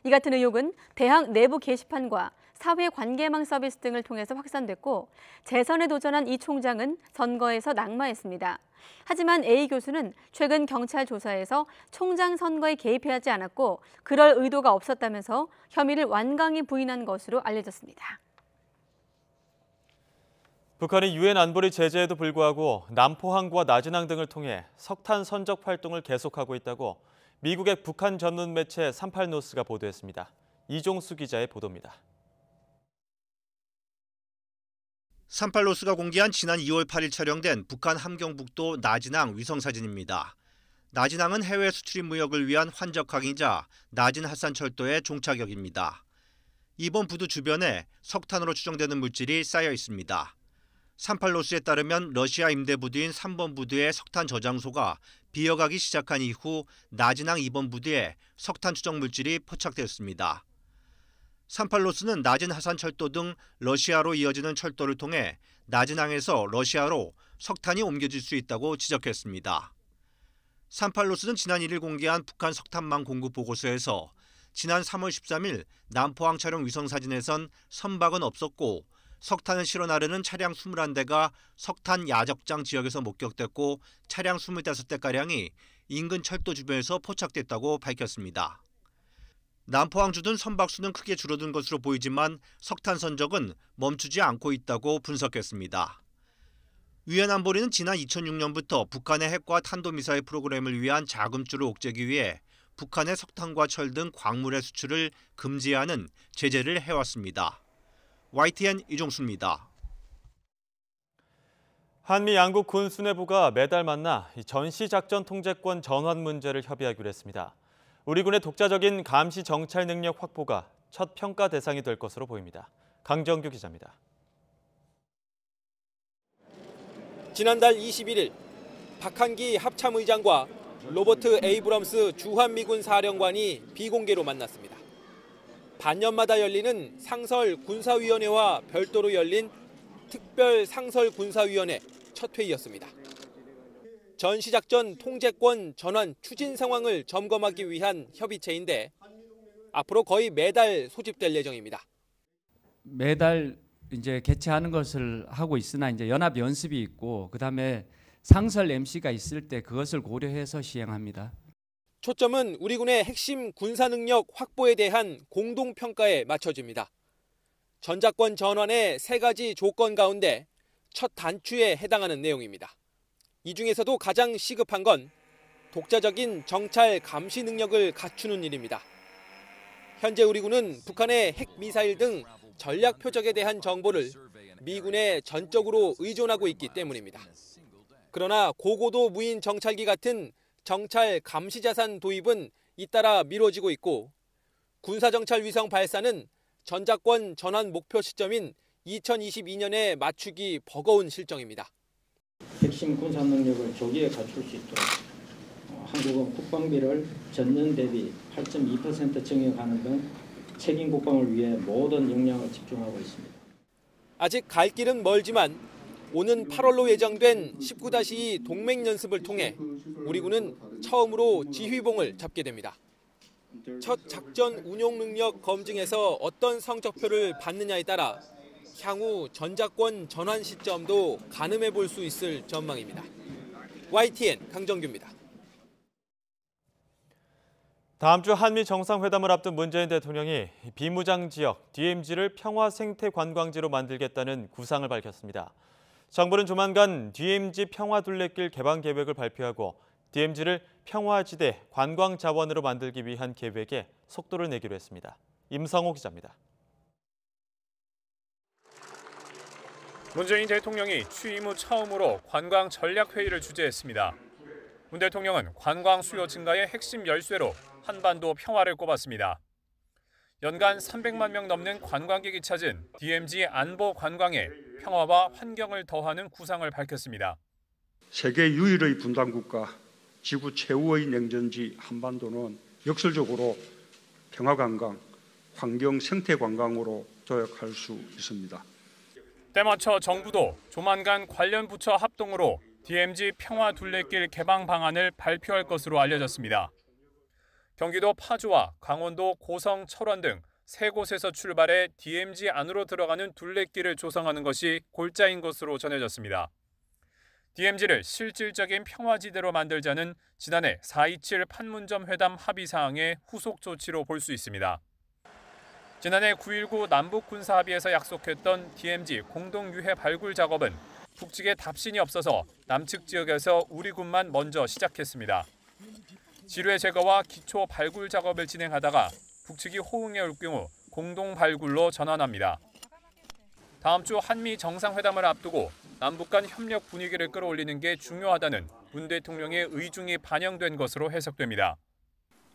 이 같은 의혹은 대학 내부 게시판과 사회관계망 서비스 등을 통해서 확산됐고 재선에 도전한 이 총장은 선거에서 낙마했습니다. 하지만 A 교수는 최근 경찰 조사에서 총장 선거에 개입하지 않았고 그럴 의도가 없었다면서 혐의를 완강히 부인한 것으로 알려졌습니다. 북한이 유엔 안보리 제재에도 불구하고 남포항과 나진항 등을 통해 석탄 선적 활동을 계속하고 있다고 미국의 북한 전문 매체 38노스가 보도했습니다. 이종수 기자의 보도입니다. 38노스가 공개한 지난 2월 8일 촬영된 북한 함경북도 나진항 위성사진입니다. 나진항은 해외 수출입 무역을 위한 환적항이자 나진하산철도의 종착역입니다. 이번 부두 주변에 석탄으로 추정되는 물질이 쌓여 있습니다. 38노스에 따르면 러시아 임대 부두인 3번 부두의 석탄 저장소가 비어가기 시작한 이후 나진항 2번 부두에 석탄 추정 물질이 포착되었습니다. 38노스는 나진하산철도 등 러시아로 이어지는 철도를 통해 나진항에서 러시아로 석탄이 옮겨질 수 있다고 지적했습니다. 38노스는 지난 1일 공개한 북한 석탄망 공급 보고서에서 지난 3월 13일 남포항 촬영 위성사진에선 선박은 없었고 석탄을 실어 나르는 차량 21대가 석탄 야적장 지역에서 목격됐고 차량 25대가량이 인근 철도 주변에서 포착됐다고 밝혔습니다. 남포항 주둔 선박수는 크게 줄어든 것으로 보이지만 석탄 선적은 멈추지 않고 있다고 분석했습니다. 유엔 안보리는 지난 2006년부터 북한의 핵과 탄도미사일 프로그램을 위한 자금줄을 옥죄기 위해 북한의 석탄과 철 등 광물의 수출을 금지하는 제재를 해왔습니다. YTN 이종수입니다. 한미 양국 군 수뇌부가 매달 만나 전시작전 통제권 전환 문제를 협의하기로 했습니다. 우리 군의 독자적인 감시 정찰 능력 확보가 첫 평가 대상이 될 것으로 보입니다. 강정규 기자입니다. 지난달 21일 박한기 합참의장과 로버트 에이브럼스 주한미군 사령관이 비공개로 만났습니다. 반년마다 열리는 상설 군사위원회와 별도로 열린 특별 상설 군사위원회 첫 회의였습니다. 전 시작전 통제권 전환 추진 상황을 점검하기 위한 협의체인데 앞으로 거의 매달 소집될 예정입니다. 매달 이제 개최하는 것을 하고 있으나 이제 연합 연습이 있고 그다음에 상설 MC가 있을 때 그것을 고려해서 시행합니다. 초점은 우리 군의 핵심 군사 능력 확보에 대한 공동 평가에 맞춰집니다. 전작권 전환의 3가지 조건 가운데 첫 단추에 해당하는 내용입니다. 이 중에서도 가장 시급한 건 독자적인 정찰 감시 능력을 갖추는 일입니다. 현재 우리 군은 북한의 핵미사일 등 전략 표적에 대한 정보를 미군에 전적으로 의존하고 있기 때문입니다. 그러나 고고도 무인 정찰기 같은 정찰 감시 자산 도입은 잇따라 미뤄지고 있고 군사정찰 위성 발사는 전작권 전환 목표 시점인 2022년에 맞추기 버거운 실정입니다. 핵심 군사 능력을 조기에 갖출 수 있도록 한국은 국방비를 전년 대비 8.2% 증액하는 등 책임 국방을 위해 모든 역량을 집중하고 있습니다. 아직 갈 길은 멀지만 오는 8월로 예정된 19-2 동맹 연습을 통해 우리 군은 처음으로 지휘봉을 잡게 됩니다. 첫 작전 운용 능력 검증에서 어떤 성적표를 받느냐에 따라 향후 전작권 전환 시점도 가늠해 볼 수 있을 전망입니다. YTN 강정규입니다. 다음 주 한미 정상회담을 앞둔 문재인 대통령이 비무장 지역 DMZ를 평화 생태 관광지로 만들겠다는 구상을 밝혔습니다. 정부는 조만간 DMZ 평화 둘레길 개방 계획을 발표하고 DMZ를 평화지대 관광 자원으로 만들기 위한 계획에 속도를 내기로 했습니다. 임성호 기자입니다. 문재인 대통령이 취임 후 처음으로 관광 전략 회의를 주재했습니다. 문 대통령은 관광 수요 증가의 핵심 열쇠로 한반도 평화를 꼽았습니다. 연간 300만 명 넘는 관광객이 찾은 DMZ 안보 관광에 평화와 환경을 더하는 구상을 밝혔습니다. 세계 유일의 분단국가, 지구 최후의 냉전지 한반도는 역설적으로 평화관광, 환경 생태관광으로 도약할 수 있습니다. 때맞춰 정부도 조만간 관련 부처 합동으로 DMZ 평화 둘레길 개방 방안을 발표할 것으로 알려졌습니다. 경기도 파주와 강원도 고성, 철원 등 3곳에서 출발해 DMZ 안으로 들어가는 둘레길을 조성하는 것이 골자인 것으로 전해졌습니다. DMZ를 실질적인 평화지대로 만들자는 지난해 4.27 판문점 회담 합의 사항의 후속 조치로 볼 수 있습니다. 지난해 9.19 남북군사합의에서 약속했던 DMZ 공동유해 발굴 작업은 북측에 답신이 없어서 남측 지역에서 우리 군만 먼저 시작했습니다. 지뢰 제거와 기초 발굴 작업을 진행하다가 북측이 호응해 올 경우 공동 발굴로 전환합니다. 다음 주 한미 정상회담을 앞두고 남북 간 협력 분위기를 끌어올리는 게 중요하다는 문 대통령의 의중이 반영된 것으로 해석됩니다.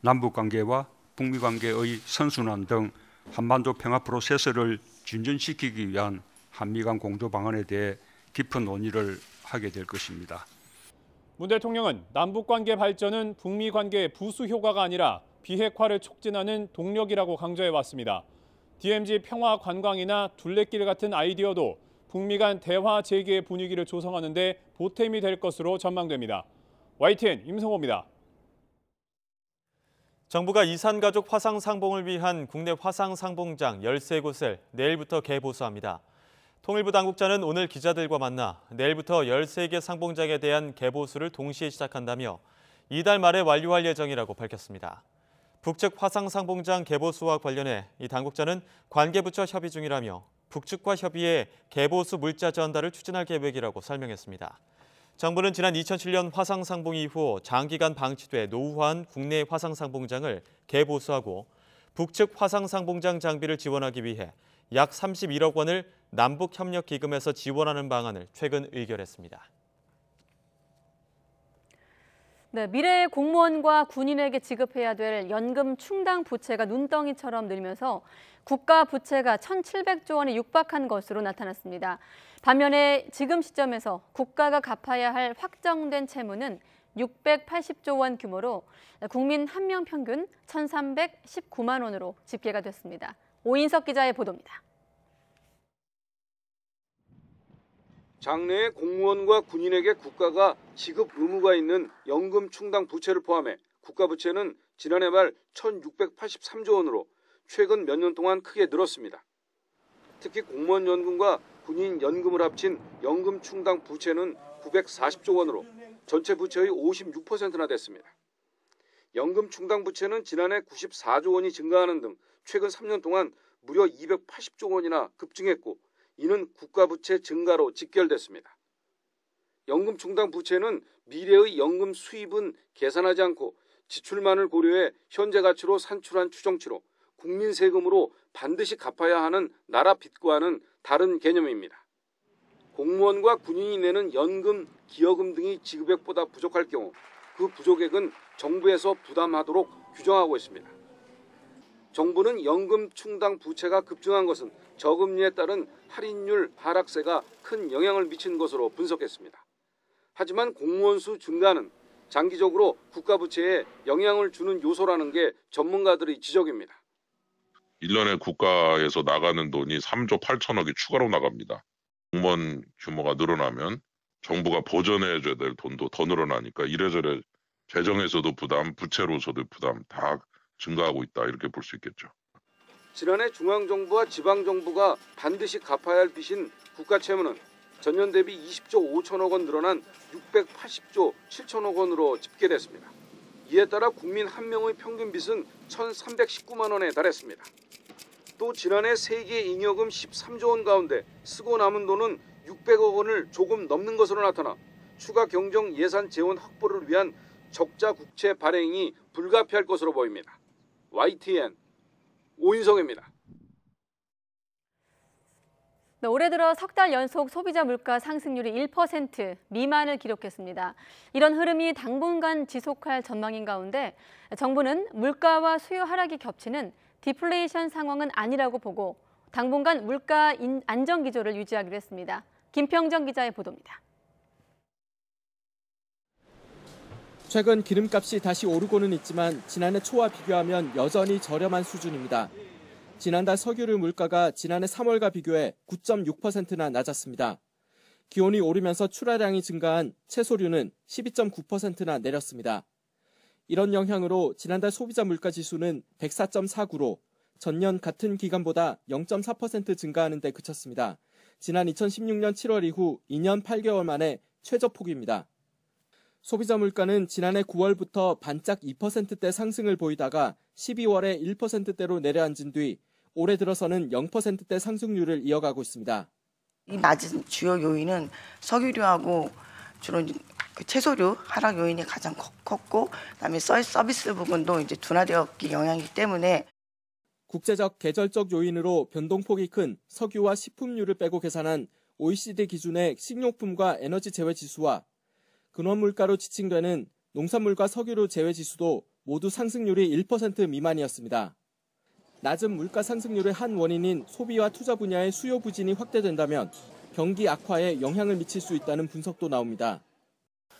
남북 관계와 북미 관계의 선순환 등 한반도 평화 프로세스를 진전시키기 위한 한미 간 공조 방안에 대해 깊은 논의를 하게 될 것입니다. 문 대통령은 남북 관계 발전은 북미 관계의 부수 효과가 아니라 비핵화를 촉진하는 동력이라고 강조해 왔습니다. DMZ 평화 관광이나 둘레길 같은 아이디어도 북미 간 대화 재개의 분위기를 조성하는 데 보탬이 될 것으로 전망됩니다. YTN 임성호입니다. 정부가 이산가족 화상상봉을 위한 국내 화상상봉장 13곳을 내일부터 개보수합니다. 통일부 당국자는 오늘 기자들과 만나 내일부터 13개 상봉장에 대한 개보수를 동시에 시작한다며 이달 말에 완료할 예정이라고 밝혔습니다. 북측 화상상봉장 개보수와 관련해 이 당국자는 관계부처 협의 중이라며 북측과 협의해 개보수 물자 전달을 추진할 계획이라고 설명했습니다. 정부는 지난 2007년 화상상봉 이후 장기간 방치돼 노후화한 국내 화상상봉장을 개보수하고 북측 화상상봉장 장비를 지원하기 위해 약 31억 원을 남북협력기금에서 지원하는 방안을 최근 의결했습니다. 네, 미래의 공무원과 군인에게 지급해야 될 연금 충당 부채가 눈덩이처럼 늘면서 국가 부채가 1,700조 원에 육박한 것으로 나타났습니다. 반면에 지금 시점에서 국가가 갚아야 할 확정된 채무는 680조 원 규모로 국민 한 명 평균 1,319만 원으로 집계가 됐습니다. 오인석 기자의 보도입니다. 장래에 공무원과 군인에게 국가가 지급 의무가 있는 연금 충당 부채를 포함해 국가 부채는 지난해 말 1,683조 원으로 최근 몇 년 동안 크게 늘었습니다. 특히 공무원 연금과 군인 연금을 합친 연금 충당 부채는 940조 원으로 전체 부채의 56%나 됐습니다. 연금 충당 부채는 지난해 94조 원이 증가하는 등 최근 3년 동안 무려 280조 원이나 급증했고 이는 국가 부채 증가로 직결됐습니다. 연금 충당 부채는 미래의 연금 수입은 계산하지 않고 지출만을 고려해 현재 가치로 산출한 추정치로 국민 세금으로 반드시 갚아야 하는 나라 빚과는 다른 개념입니다. 공무원과 군인이 내는 연금, 기여금 등이 지급액보다 부족할 경우 그 부족액은 정부에서 부담하도록 규정하고 있습니다. 정부는 연금 충당 부채가 급증한 것은 저금리에 따른 할인율 하락세가 큰 영향을 미친 것으로 분석했습니다. 하지만 공무원 수 증가는 장기적으로 국가 부채에 영향을 주는 요소라는 게 전문가들의 지적입니다. 1년에 국가에서 나가는 돈이 3조 8천억이 추가로 나갑니다. 공무원 규모가 늘어나면 정부가 보전해줘야 될 돈도 더 늘어나니까 이래저래 재정에서도 부담, 부채로서도 부담 다 증가하고 있다 이렇게 볼 수 있겠죠. 지난해 중앙정부와 지방정부가 반드시 갚아야 할 빚인 국가채무는 전년 대비 20조 5천억 원 늘어난 680조 7천억 원으로 집계됐습니다. 이에 따라 국민 한 명의 평균 빚은 1,319만 원에 달했습니다. 또 지난해 세계 잉여금 13조 원 가운데 쓰고 남은 돈은 600억 원을 조금 넘는 것으로 나타나 추가 경정 예산 재원 확보를 위한 적자 국채 발행이 불가피할 것으로 보입니다. YTN 오인성입니다. 네, 올해 들어 석 달 연속 소비자 물가 상승률이 1% 미만을 기록했습니다. 이런 흐름이 당분간 지속할 전망인 가운데 정부는 물가와 수요 하락이 겹치는 디플레이션 상황은 아니라고 보고 당분간 물가 안정 기조를 유지하기로 했습니다. 김평정 기자의 보도입니다. 최근 기름값이 다시 오르고는 있지만 지난해 초와 비교하면 여전히 저렴한 수준입니다. 지난달 석유류 물가가 지난해 3월과 비교해 9.6%나 낮았습니다. 기온이 오르면서 출하량이 증가한 채소류는 12.9%나 내렸습니다. 이런 영향으로 지난달 소비자 물가 지수는 104.49로 전년 같은 기간보다 0.4% 증가하는 데 그쳤습니다. 지난 2016년 7월 이후 2년 8개월 만에 최저폭입니다. 소비자 물가는 지난해 9월부터 반짝 2%대 상승을 보이다가 12월에 1%대로 내려앉은 뒤 올해 들어서는 0%대 상승률을 이어가고 있습니다. 이 낮은 주요 요인은 석유류하고 주로 그 채소류 하락 요인이 가장 컸고, 그다음에 서비스 부분도 이제 둔화되었기 영향이기 때문에 국제적 계절적 요인으로 변동폭이 큰 석유와 식품류를 빼고 계산한 OECD 기준의 식료품과 에너지 제외 지수와 근원 물가로 지칭되는 농산물과 석유류 제외 지수도 모두 상승률이 1% 미만이었습니다. 낮은 물가 상승률의 한 원인인 소비와 투자 분야의 수요 부진이 확대된다면 경기 악화에 영향을 미칠 수 있다는 분석도 나옵니다.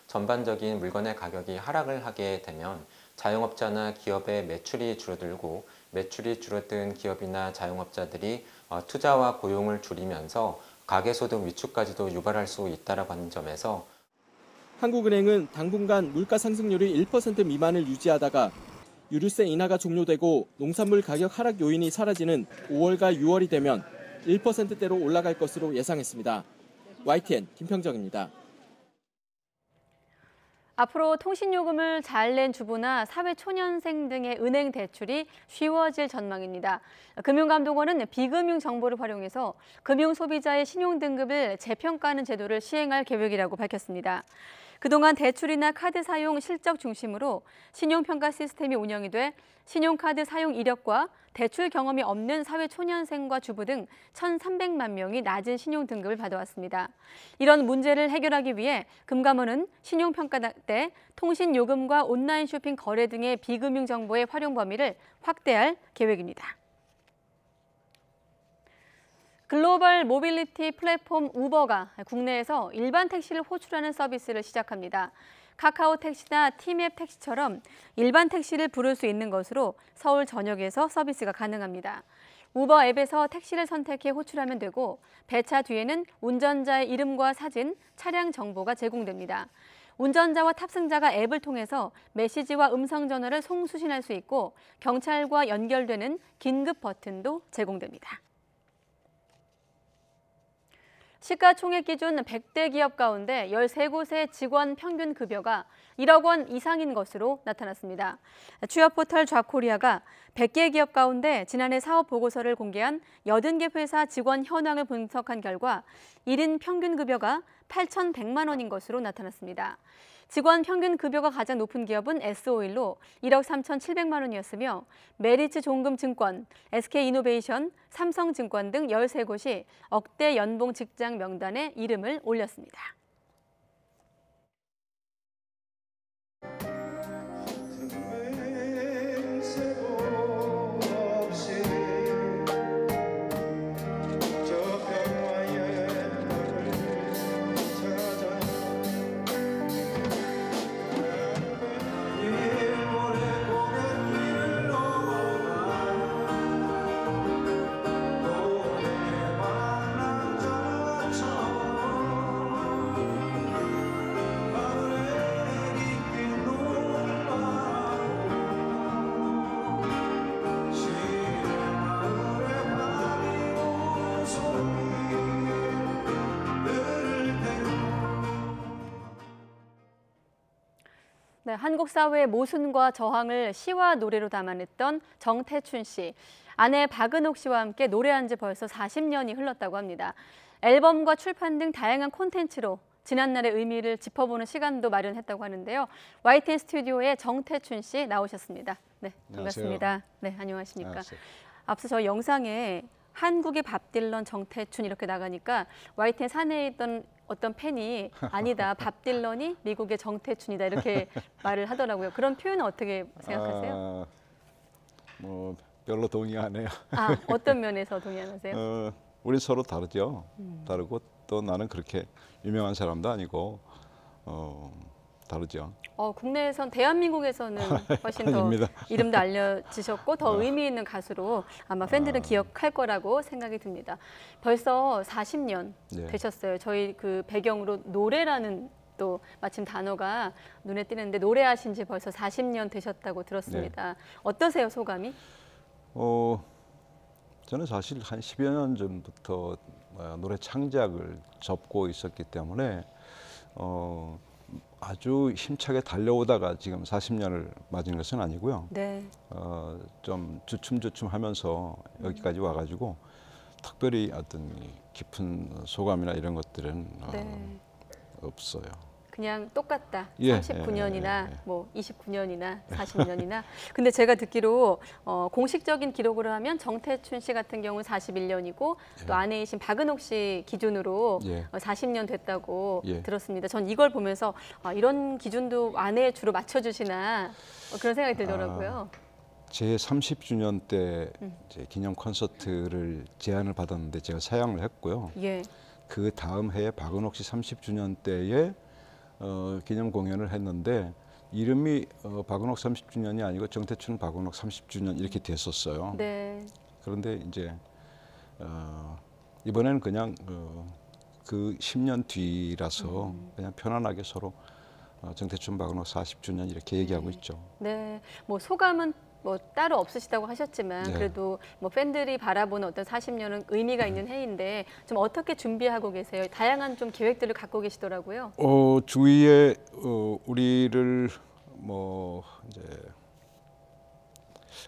전반적인 물건의 가격이 하락을 하게 되면 자영업자나 기업의 매출이 줄어들고 매출이 줄어든 기업이나 자영업자들이 투자와 고용을 줄이면서 가계소득 위축까지도 유발할 수 있다고 하는 점에서 한국은행은 당분간 물가 상승률이 1% 미만을 유지하다가 유류세 인하가 종료되고 농산물 가격 하락 요인이 사라지는 5월과 6월이 되면 1%대로 올라갈 것으로 예상했습니다. YTN 김평정입니다. 앞으로 통신요금을 잘 낸 주부나 사회초년생 등의 은행 대출이 쉬워질 전망입니다. 금융감독원은 비금융 정보를 활용해서 금융소비자의 신용등급을 재평가하는 제도를 시행할 계획이라고 밝혔습니다. 그동안 대출이나 카드 사용 실적 중심으로 신용평가 시스템이 운영이 돼 신용카드 사용 이력과 대출 경험이 없는 사회초년생과 주부 등 1,300만 명이 낮은 신용등급을 받아왔습니다. 이런 문제를 해결하기 위해 금감원은 신용평가 때 통신요금과 온라인 쇼핑 거래 등의 비금융 정보의 활용 범위를 확대할 계획입니다. 글로벌 모빌리티 플랫폼 우버가 국내에서 일반 택시를 호출하는 서비스를 시작합니다. 카카오 택시나 티맵 택시처럼 일반 택시를 부를 수 있는 것으로 서울 전역에서 서비스가 가능합니다. 우버 앱에서 택시를 선택해 호출하면 되고 배차 뒤에는 운전자의 이름과 사진, 차량 정보가 제공됩니다. 운전자와 탑승자가 앱을 통해서 메시지와 음성 전화를 송수신할 수 있고 경찰과 연결되는 긴급 버튼도 제공됩니다. 시가총액 기준 100대 기업 가운데 13곳의 직원 평균 급여가 1억 원 이상인 것으로 나타났습니다. 취업 포털 잡코리아가 100개 기업 가운데 지난해 사업 보고서를 공개한 80개 회사 직원 현황을 분석한 결과 1인 평균 급여가 8,100만 원인 것으로 나타났습니다. 직원 평균 급여가 가장 높은 기업은 S-오일로 1억 3,700만 원이었으며 메리츠 종금증권, SK이노베이션, 삼성증권 등 13곳이 억대 연봉 직장 명단에 이름을 올렸습니다. 네, 한국 사회의 모순과 저항을 시와 노래로 담아냈던 정태춘 씨. 아내 박은옥 씨와 함께 노래한 지 벌써 40년이 흘렀다고 합니다. 앨범과 출판 등 다양한 콘텐츠로 지난날의 의미를 짚어보는 시간도 마련했다고 하는데요. YTN 스튜디오에 정태춘 씨 나오셨습니다. 네, 반갑습니다. 안녕하세요. 네, 안녕하십니까. 안녕하세요. 앞서 저 영상에 한국의 밥 딜런 정태춘 이렇게 나가니까 YTN 사내에 있던 어떤 팬이 아니다, 밥 딜런이 미국의 정태춘이다 이렇게 말을 하더라고요. 그런 표현은 어떻게 생각하세요? 뭐 별로 동의하네요. 아, 어떤 면에서 동의하세요? 우리 서로 다르죠. 다르고 또 나는 그렇게 유명한 사람도 아니고 다르죠. 국내에선 대한민국에서는 훨씬 더 이름도 알려지셨고 더 의미 있는 가수로 아마 팬들은 기억할 거라고 생각이 듭니다. 벌써 40년 되셨어요. 저희 그 배경으로 노래라는 또 마침 단어가 눈에 띄는데 노래하신 지 벌써 40년 되셨다고 들었습니다. 어떠세요, 소감이? 저는 사실 한 10여 년 전부터 노래 창작을 접고 있었기 때문에 아주 힘차게 달려오다가 지금 40년을 맞은 것은 아니고요. 네. 좀 주춤주춤하면서 여기까지 와가지고 특별히 어떤 깊은 소감이나 이런 것들은 없어요. 그냥 똑같다. 예, 39년이나 뭐 29년이나 40년이나. 근데 제가 듣기로 공식적인 기록으로 하면 정태춘 씨 같은 경우는 41년이고 또 아내이신 박은옥 씨 기준으로 40년 됐다고 들었습니다. 전 이걸 보면서 이런 기준도 아내에 주로 맞춰주시나 그런 생각이 들더라고요. 제 30주년 때 이제 기념 콘서트를 제안을 받았는데 제가 사양을 했고요. 그 다음 해에 박은옥 씨 30주년 때에 기념 공연을 했는데 이름이 박은옥 30주년이 아니고 정태춘 박은옥 30주년 이렇게 됐었어요. 네. 그런데 이제 이번에는 그냥 그 10년 뒤라서 그냥 편안하게 서로 정태춘 박은옥 40주년 이렇게 얘기하고 있죠. 네, 뭐 소감은 뭐 따로 없으시다고 하셨지만 그래도 뭐 팬들이 바라보는 어떤 40년은 의미가 있는 해인데 좀 어떻게 준비하고 계세요? 다양한 좀 계획들을 갖고 계시더라고요. 주위에 우리를 뭐 이제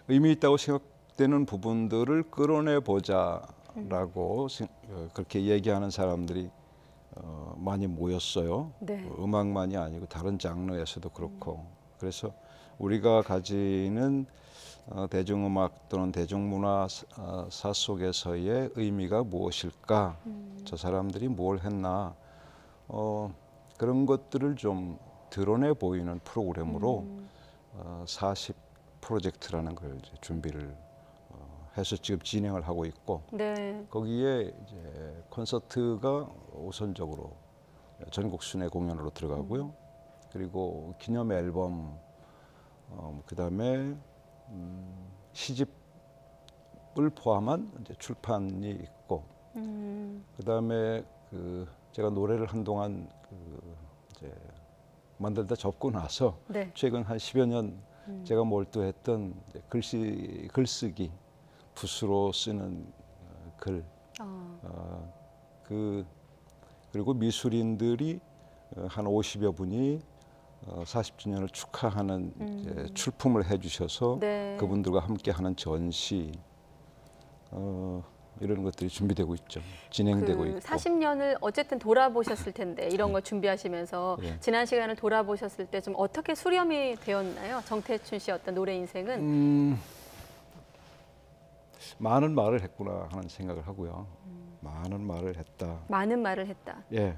의미 있다고 생각되는 부분들을 끌어내 보자라고 그렇게 얘기하는 사람들이 많이 모였어요. 음악만이 아니고 다른 장르에서도 그렇고 그래서 우리가 가지는 대중음악 또는 대중문화사 속에서의 의미가 무엇일까? 저 사람들이 뭘 했나? 그런 것들을 좀 드러내 보이는 프로그램으로 40 프로젝트라는 걸 이제 준비를 해서 지금 진행을 하고 있고 거기에 이제 콘서트가 우선적으로 전국 순회 공연으로 들어가고요. 그리고 기념 앨범 그다음에 시집 포함한 이제 출판이 있고, 그다음에 제가 노래를 한동안 이제 만들다 접고 나서 네. 최근 한 10여 년 제가 몰두했던 글쓰기, 붓으로 쓰는 글, 그리고 미술인들이 한 50여 분이 40주년을 축하하는 이제 출품을 해주셔서 네. 그분들과 함께하는 전시, 이런 것들이 준비되고 있죠. 진행되고 있고. 40년을 어쨌든 돌아보셨을 텐데 이런 걸 준비하시면서 예. 지난 시간을 돌아보셨을 때 좀 어떻게 수렴이 되었나요? 정태춘 씨의 어떤 노래 인생은? 많은 말을 했구나 하는 생각을 하고요. 많은 말을 했다. 많은 말을 했다. 예.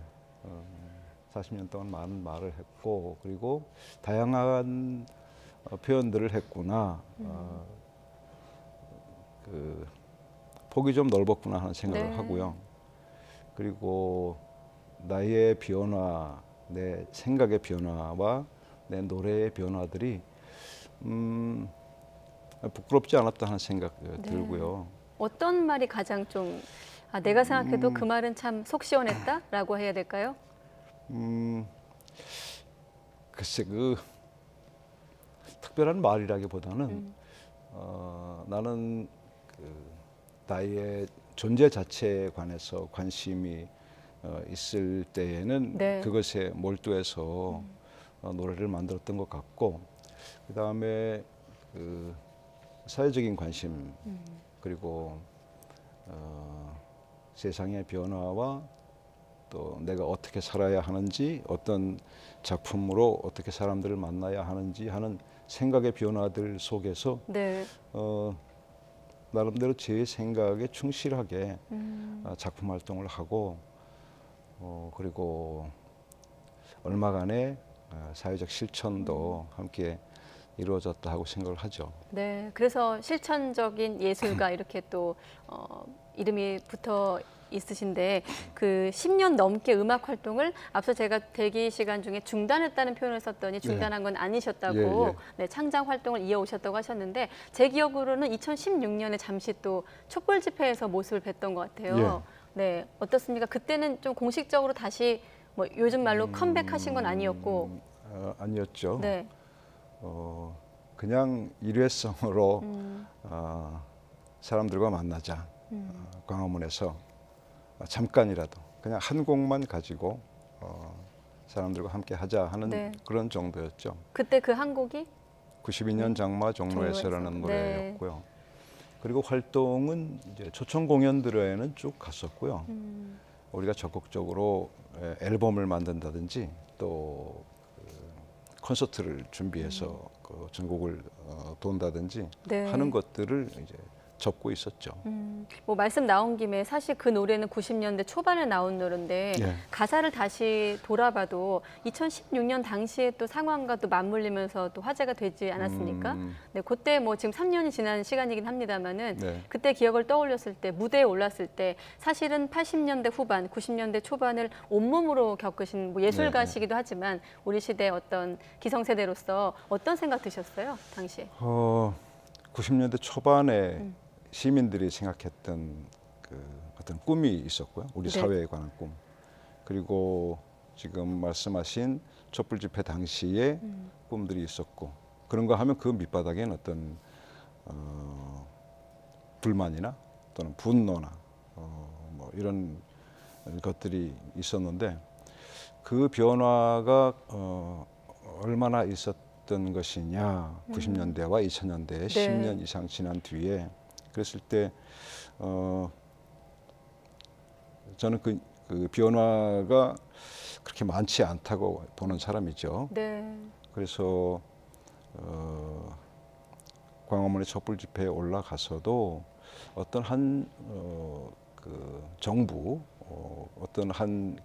40년 동안 많은 말을 했고, 그리고 다양한 표현들을 했구나. 폭이 좀 넓었구나 하는 생각을 네. 하고요. 그리고 나의 변화, 내 생각의 변화와 내 노래의 변화들이 부끄럽지 않았다 하는 생각 들고요. 어떤 말이 가장 좀 내가 생각해도 그 말은 참 속 시원했다라고 해야 될까요? 글쎄 특별한 말이라기보다는 나는 나의 존재 자체에 관해서 관심이 있을 때에는 네. 그것에 몰두해서 노래를 만들었던 것 같고, 그 다음에 사회적인 관심, 그리고 세상의 변화와 또 내가 어떻게 살아야 하는지, 어떤 작품으로 어떻게 사람들을 만나야 하는지 하는 생각의 변화들 속에서 네. 나름대로 제 생각에 충실하게 작품 활동을 하고, 그리고 얼마간의 사회적 실천도 함께 이루어졌다 하고 생각을 하죠. 네, 그래서 실천적인 예술가 이렇게 또 이름이 붙어 있으신데 그 10년 넘게 음악 활동을 앞서 제가 대기 시간 중에 중단했다는 표현을 썼더니 중단한 건 아니셨다고 네, 창작 활동을 이어오셨다고 하셨는데 제 기억으로는 2016년에 잠시 또 촛불 집회에서 모습을 뵀던 것 같아요. 네, 어떻습니까? 그때는 좀 공식적으로 다시 뭐 요즘 말로 컴백하신 건 아니었고 아니었죠. 네. 그냥 일회성으로 사람들과 만나자. 광화문에서 잠깐이라도 그냥 한 곡만 가지고 사람들과 함께 하자 하는 그런 정도였죠. 그때 그 한 곡이 92년 장마 종로에서라는 네. 노래였고요. 그리고 활동은 이제 초청 공연들에는 쭉 갔었고요. 우리가 적극적으로 앨범을 만든다든지 또 콘서트를 준비해서 전국을 돈다든지 하는 것들을 이제 접고 있었죠. 뭐 말씀 나온 김에 사실 그 노래는 90년대 초반에 나온 노래인데 가사를 다시 돌아봐도 2016년 당시에 또 상황과 또 맞물리면서 또 화제가 되지 않았습니까? 네, 그때 뭐 지금 3년이 지난 시간이긴 합니다만은 그때 기억을 떠올렸을 때 무대에 올랐을 때 사실은 80년대 후반, 90년대 초반을 온몸으로 겪으신 뭐 예술가시기도 하지만 우리 시대의 어떤 기성세대로서 어떤 생각 드셨어요, 당시에? 90년대 초반에 시민들이 생각했던 어떤 꿈이 있었고요. 우리 사회에 관한 꿈. 그리고 지금 말씀하신 촛불 집회 당시에 꿈들이 있었고, 그런 거 하면 그 밑바닥에는 어떤 불만이나 또는 분노나 뭐 이런 것들이 있었는데 그 변화가 얼마나 있었던 것이냐. 90년대와 2000년대에 10년 이상 지난 뒤에 그랬을 때 저는 그 변화가 그렇게 많지 않다고 보는 사람이죠. 그래서 광화문의 촛불 집회에 올라가서도 어떤 한 정부, 어떤 한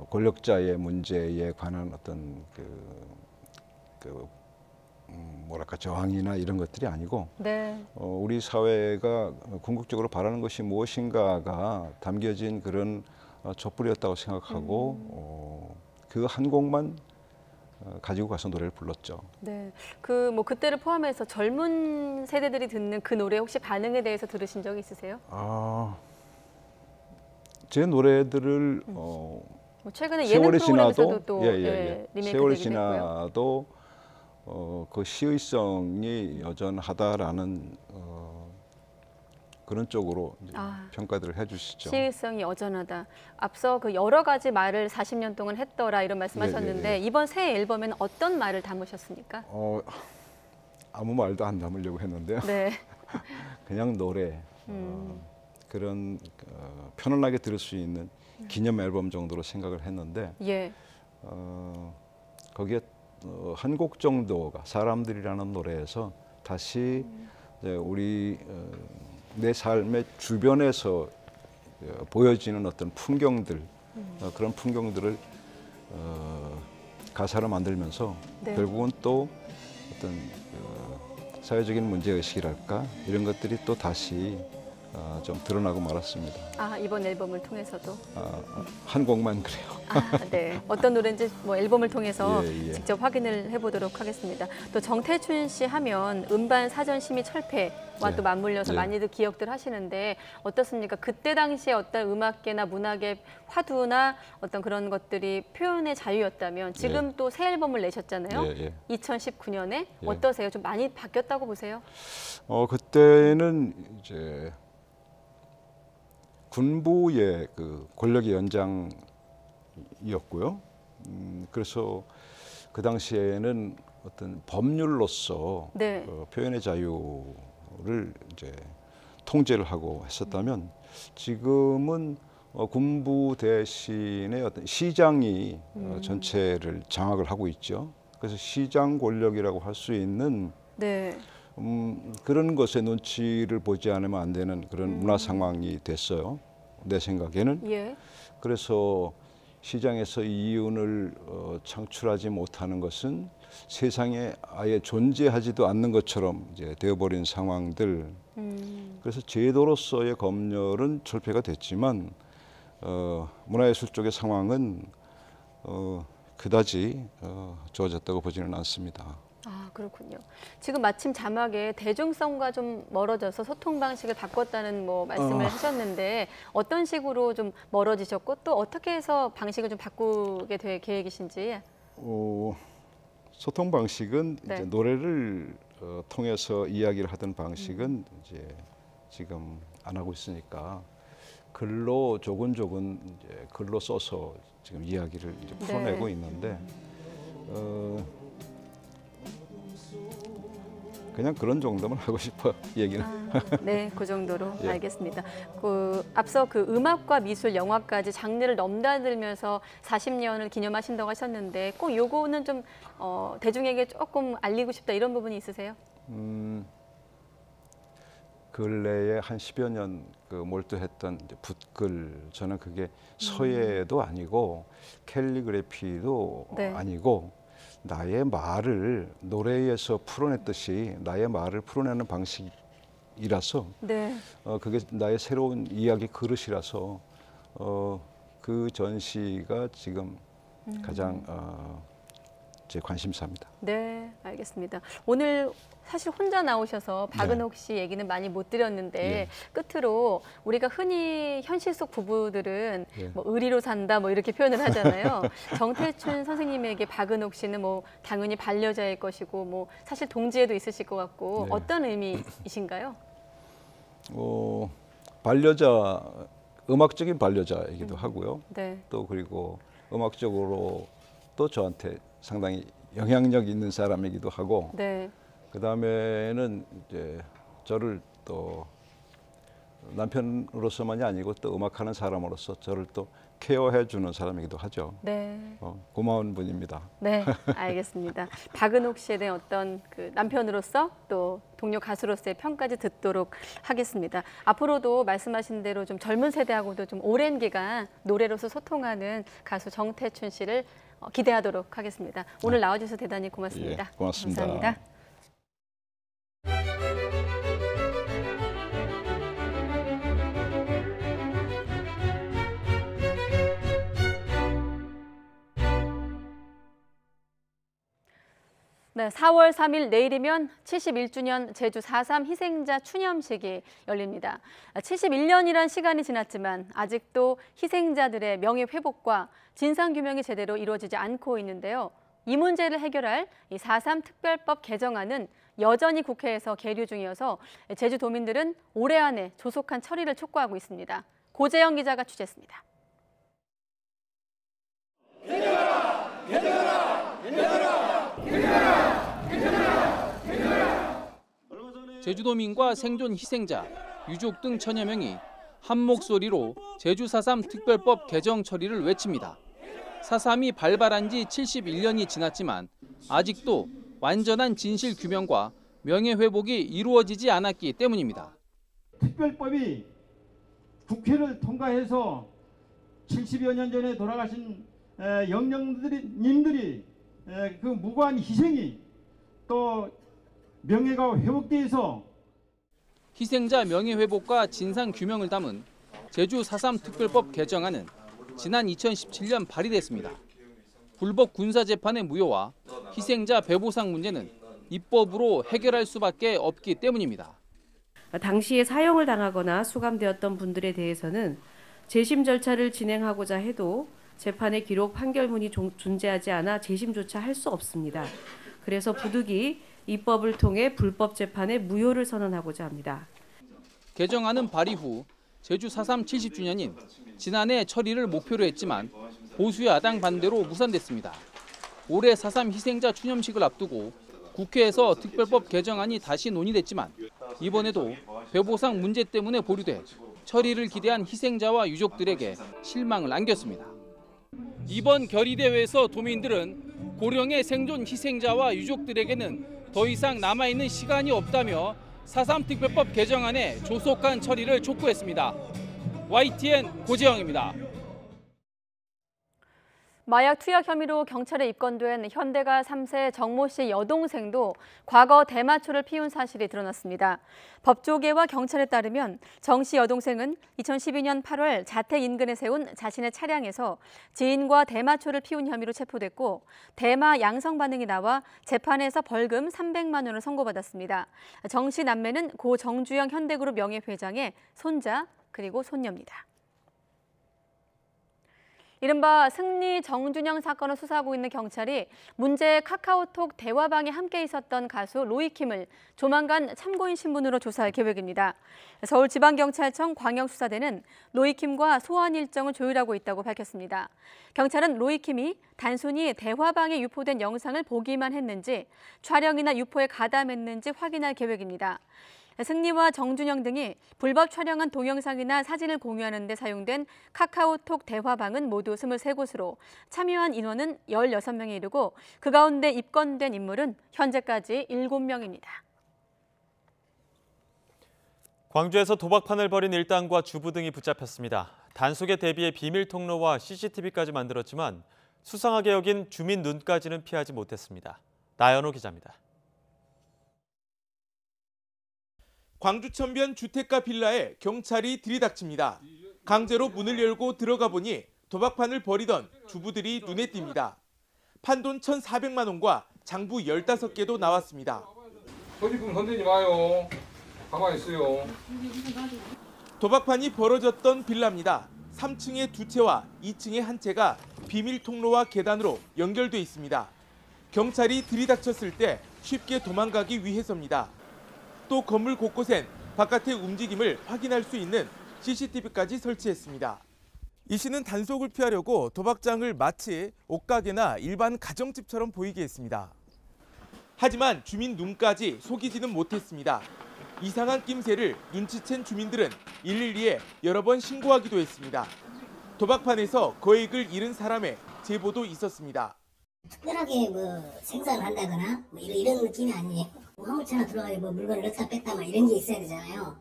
권력자의 문제에 관한 어떤 뭐랄까 저항이나 이런 것들이 아니고 우리 사회가 궁극적으로 바라는 것이 무엇인가가 담겨진 그런 촛불이었다고 생각하고 그 한 곡만 가지고 가서 노래를 불렀죠. 네, 그 뭐 그때를 포함해서 젊은 세대들이 듣는 그 노래 혹시 반응에 대해서 들으신 적 있으세요? 제 노래들을 뭐 최근에 예능 세월이 프로그램에서도 지나도 또 리메이크 세월이 되기도 했고요. 지나도 그 시의성이 여전하다라는 그런 쪽으로 이제 평가들을 해주시죠. 시의성이 여전하다. 앞서 그 여러 가지 말을 40년 동안 했더라 이런 말씀하셨는데 이번 새 앨범에는 어떤 말을 담으셨습니까? 아무 말도 안 담으려고 했는데요. 네. 그냥 노래 그런 편안하게 들을 수 있는 기념 앨범 정도로 생각을 했는데 거기에 한 곡 정도가 사람들이라는 노래에서 다시 이제 우리 내 삶의 주변에서 보여지는 어떤 풍경들 그런 풍경들을 가사로 만들면서 결국은 또 어떤 사회적인 문제의식이랄까 이런 것들이 또 다시 좀 드러나고 말았습니다. 이번 앨범을 통해서도? 한 곡만 그래요. 네. 어떤 노래인지 뭐 앨범을 통해서 직접 확인을 해보도록 하겠습니다. 또 정태춘 씨 하면 음반 사전 심의 철폐와 또 맞물려서 많이들 기억들 하시는데 어떻습니까? 그때 당시에 어떤 음악계나 문학의 화두나 어떤 그런 것들이 표현의 자유였다면 지금 또 새 앨범을 내셨잖아요. 2019년에 어떠세요? 좀 많이 바뀌었다고 보세요? 그때는 이제 군부의 그 권력의 연장이었고요. 그래서 그 당시에는 어떤 법률로서 표현의 자유를 이제 통제를 하고 했었다면 지금은 군부 대신에 어떤 시장이 전체를 장악을 하고 있죠. 그래서 시장 권력이라고 할 수 있는 그런 것에 눈치를 보지 않으면 안 되는 그런 문화 상황이 됐어요. 내 생각에는. 그래서 시장에서 이윤을 창출하지 못하는 것은 세상에 아예 존재하지도 않는 것처럼 이제 되어버린 상황들. 그래서 제도로서의 검열은 철폐가 됐지만 문화예술 쪽의 상황은 그다지 좋아졌다고 보지는 않습니다. 그렇군요. 지금 마침 자막에 대중성과 좀 멀어져서 소통 방식을 바꿨다는 뭐 말씀을 하셨는데 어떤 식으로 좀 멀어지셨고 또 어떻게 해서 방식을 좀 바꾸게 될 계획이신지? 소통 방식은 이제 노래를 통해서 이야기를 하던 방식은 이제 지금 안 하고 있으니까 글로 조근조근 이제 글로 써서 지금 이야기를 이제 풀어내고 있는데. 그냥 그런 정도만 하고 싶어요, 얘기는. 네, 그 정도로 알겠습니다. 앞서 그 음악과 미술, 영화까지 장르를 넘나들면서 40년을 기념하신다고 하셨는데 꼭 요거는 좀 대중에게 조금 알리고 싶다 이런 부분이 있으세요? 근래에 한 10여 년 그 몰두했던 이제 붓글, 저는 그게 서예도 아니고 캘리그래피도 아니고 나의 말을 노래에서 풀어냈듯이 나의 말을 풀어내는 방식이라서 그게 나의 새로운 이야기 그릇이라서 그 전시가 지금 가장 제 관심사입니다. 네, 알겠습니다. 오늘 사실 혼자 나오셔서 박은옥 씨 얘기는 많이 못 드렸는데 끝으로 우리가 흔히 현실 속 부부들은 뭐 의리로 산다 뭐 이렇게 표현을 하잖아요. 정태춘 선생님에게 박은옥 씨는 뭐 당연히 반려자일 것이고 뭐 사실 동지애도 있으실 것 같고 어떤 의미이신가요? 반려자, 음악적인 반려자이기도 하고요. 또 그리고 음악적으로 또 저한테 상당히 영향력 있는 사람이기도 하고 그 다음에는 이제 저를 또 남편으로서만이 아니고 또 음악하는 사람으로서 저를 또 케어해 주는 사람이기도 하죠. 고마운 분입니다. 네, 알겠습니다. 박은옥 씨에 대한 어떤 그 남편으로서 또 동료 가수로서의 평까지 듣도록 하겠습니다. 앞으로도 말씀하신 대로 좀 젊은 세대하고도 좀 오랜 기간 노래로서 소통하는 가수 정태춘 씨를 기대하도록 하겠습니다. 오늘 나와주셔서 대단히 고맙습니다. 고맙습니다. 감사합니다. 네, 4월 3일 내일이면 71주년 제주 4.3 희생자 추념식이 열립니다. 71년이란 시간이 지났지만 아직도 희생자들의 명예회복과 진상규명이 제대로 이루어지지 않고 있는데요. 이 문제를 해결할 4.3 특별법 개정안은 여전히 국회에서 계류 중이어서 제주도민들은 올해 안에 조속한 처리를 촉구하고 있습니다. 고재영 기자가 취재했습니다. 개정하라! 개정하라! 개정하라! 개정하라! 개정하라! 개정하라! 제주도민과 생존 희생자, 유족 등 천여 명이 한 목소리로 제주 4.3 특별법 개정 처리를 외칩니다. 4.3이 발발한 지 71년이 지났지만 아직도 완전한 진실 규명과 명예회복이 이루어지지 않았기 때문입니다. 특별법이 국회를 통과해서 70여 년 전에 돌아가신 영령님들이 그 무고한 희생이 또 명예가 회복돼서 희생자 명예회복과 진상규명을 담은 제주 4.3 특별법 개정안은 지난 2017년 발의됐습니다. 불법 군사재판의 무효와 희생자 배보상 문제는 입법으로 해결할 수밖에 없기 때문입니다. 당시에 사형을 당하거나 수감되었던 분들에 대해서는 재심 절차를 진행하고자 해도 재판의 기록 판결문이 존재하지 않아 재심조차 할 수 없습니다. 그래서 부득이 입법을 통해 불법 재판의 무효를 선언하고자 합니다. 개정안은 발의 후 제주 4.3 70주년인 지난해 처리를 목표로 했지만 보수 야당 반대로 무산됐습니다. 올해 4.3 희생자 추념식을 앞두고 국회에서 특별법 개정안이 다시 논의됐지만 이번에도 배보상 문제 때문에 보류돼 처리를 기대한 희생자와 유족들에게 실망을 안겼습니다. 이번 결의대회에서 도민들은 고령의 생존 희생자와 유족들에게는 더 이상 남아있는 시간이 없다며 4.3 특별법 개정안의 조속한 처리를 촉구했습니다. YTN 고재영입니다. 마약 투약 혐의로 경찰에 입건된 현대가 3세 정모 씨 여동생도 과거 대마초를 피운 사실이 드러났습니다. 법조계와 경찰에 따르면 정 씨 여동생은 2012년 8월 자택 인근에 세운 자신의 차량에서 지인과 대마초를 피운 혐의로 체포됐고 대마 양성 반응이 나와 재판에서 벌금 300만 원을 선고받았습니다. 정 씨 남매는 고 정주영 현대그룹 명예회장의 손자 그리고 손녀입니다. 이른바 승리 정준영 사건을 수사하고 있는 경찰이 문제 카카오톡 대화방에 함께 있었던 가수 로이킴을 조만간 참고인 신분으로 조사할 계획입니다. 서울지방경찰청 광역수사대는 로이킴과 소환 일정을 조율하고 있다고 밝혔습니다. 경찰은 로이킴이 단순히 대화방에 유포된 영상을 보기만 했는지 촬영이나 유포에 가담했는지 확인할 계획입니다. 승리와 정준영 등이 불법 촬영한 동영상이나 사진을 공유하는 데 사용된 카카오톡 대화방은 모두 23곳으로 참여한 인원은 16명에 이르고 그 가운데 입건된 인물은 현재까지 7명입니다. 광주에서 도박판을 벌인 일당과 주부 등이 붙잡혔습니다. 단속에 대비해 비밀 통로와 CCTV까지 만들었지만 수상하게 여긴 주민 눈까지는 피하지 못했습니다. 나연호 기자입니다. 광주 천변 주택가 빌라에 경찰이 들이닥칩니다. 강제로 문을 열고 들어가 보니 도박판을 벌이던 주부들이 눈에 띕니다. 판돈 1,400만 원과 장부 15개도 나왔습니다. 소지품 건드리지 마요. 가만히 있어요. 도박판이 벌어졌던 빌라입니다. 3층에 2채와 2층에 1채가 비밀 통로와 계단으로 연결돼 있습니다. 경찰이 들이닥쳤을 때 쉽게 도망가기 위해서입니다. 또 건물 곳곳엔 바깥의 움직임을 확인할 수 있는 CCTV까지 설치했습니다. 이 씨는 단속을 피하려고 도박장을 마치 옷가게나 일반 가정집처럼 보이게 했습니다. 하지만 주민 눈까지 속이지는 못했습니다. 이상한 낌새를 눈치챈 주민들은 112에 여러 번 신고하기도 했습니다. 도박판에서 거액을 잃은 사람의 제보도 있었습니다. 특별하게 생산을 한다거나 이런 느낌이 아니에요. 화물차나 들어가서 물건을 넣다 뺐다 이런 게 있어야 되잖아요.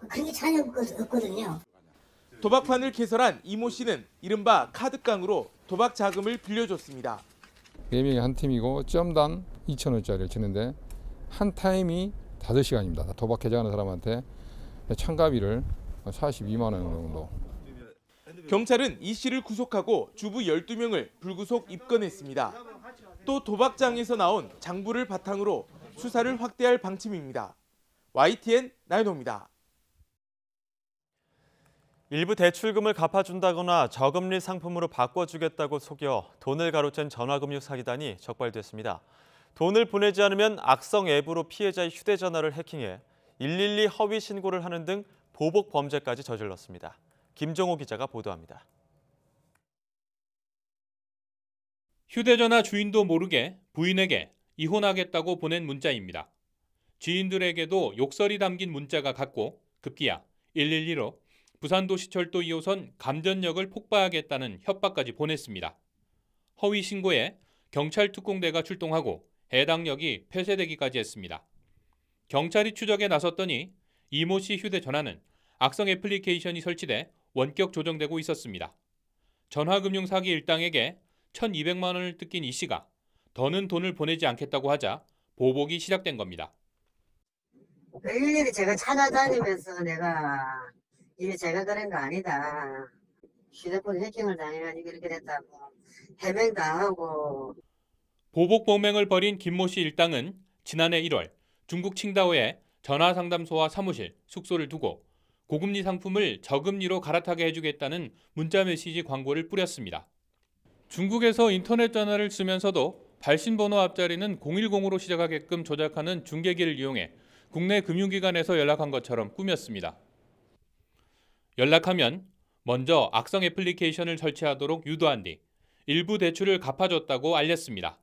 그런 게 전혀 없거든요. 도박판을 개설한 이모 씨는 이른바 카드깡으로 도박 자금을 빌려줬습니다. 4명이 한 팀이고 점당 2,000원짜리를 치는데 한 타임이 5시간입니다. 도박 개장하는 사람한테 참가비를 42만 원 정도. 경찰은 이 씨를 구속하고 주부 12명을 불구속 입건했습니다. 또 도박장에서 나온 장부를 바탕으로 수사를 확대할 방침입니다. YTN 나인호입니다. 일부 대출금을 갚아준다거나 저금리 상품으로 바꿔주겠다고 속여 돈을 가로챈 전화금융 사기단이 적발됐습니다. 돈을 보내지 않으면 악성 앱으로 피해자의 휴대전화를 해킹해 112 허위 신고를 하는 등 보복 범죄까지 저질렀습니다. 김종호 기자가 보도합니다. 휴대전화 주인도 모르게 부인에게 이혼하겠다고 보낸 문자입니다. 지인들에게도 욕설이 담긴 문자가 갔고 급기야 112로 부산도시철도 2호선 감전역을 폭파하겠다는 협박까지 보냈습니다. 허위 신고에 경찰 특공대가 출동하고 해당 역이 폐쇄되기까지 했습니다. 경찰이 추적에 나섰더니 이모 씨 휴대전화는 악성 애플리케이션이 설치돼 원격 조정되고 있었습니다. 전화금융 사기 일당에게 1,200만 원을 뜯긴 이 씨가 더는 돈을 보내지 않겠다고 하자 보복이 시작된 겁니다. 일일이 제가 찾아다니면서 이게 제가 그런 거 아니다. 휴대폰 해킹을 당해가지고 이렇게 됐다고 해명당하고. 보복 범행을 벌인 김모 씨 일당은 지난해 1월 중국 칭다오에 전화상담소와 사무실, 숙소를 두고 고금리 상품을 저금리로 갈아타게 해주겠다는 문자메시지 광고를 뿌렸습니다. 중국에서 인터넷 전화를 쓰면서도 발신번호 앞자리는 010으로 시작하게끔 조작하는 중계기를 이용해 국내 금융기관에서 연락한 것처럼 꾸몄습니다. 연락하면 먼저 악성 애플리케이션을 설치하도록 유도한 뒤 일부 대출을 갚아줬다고 알렸습니다.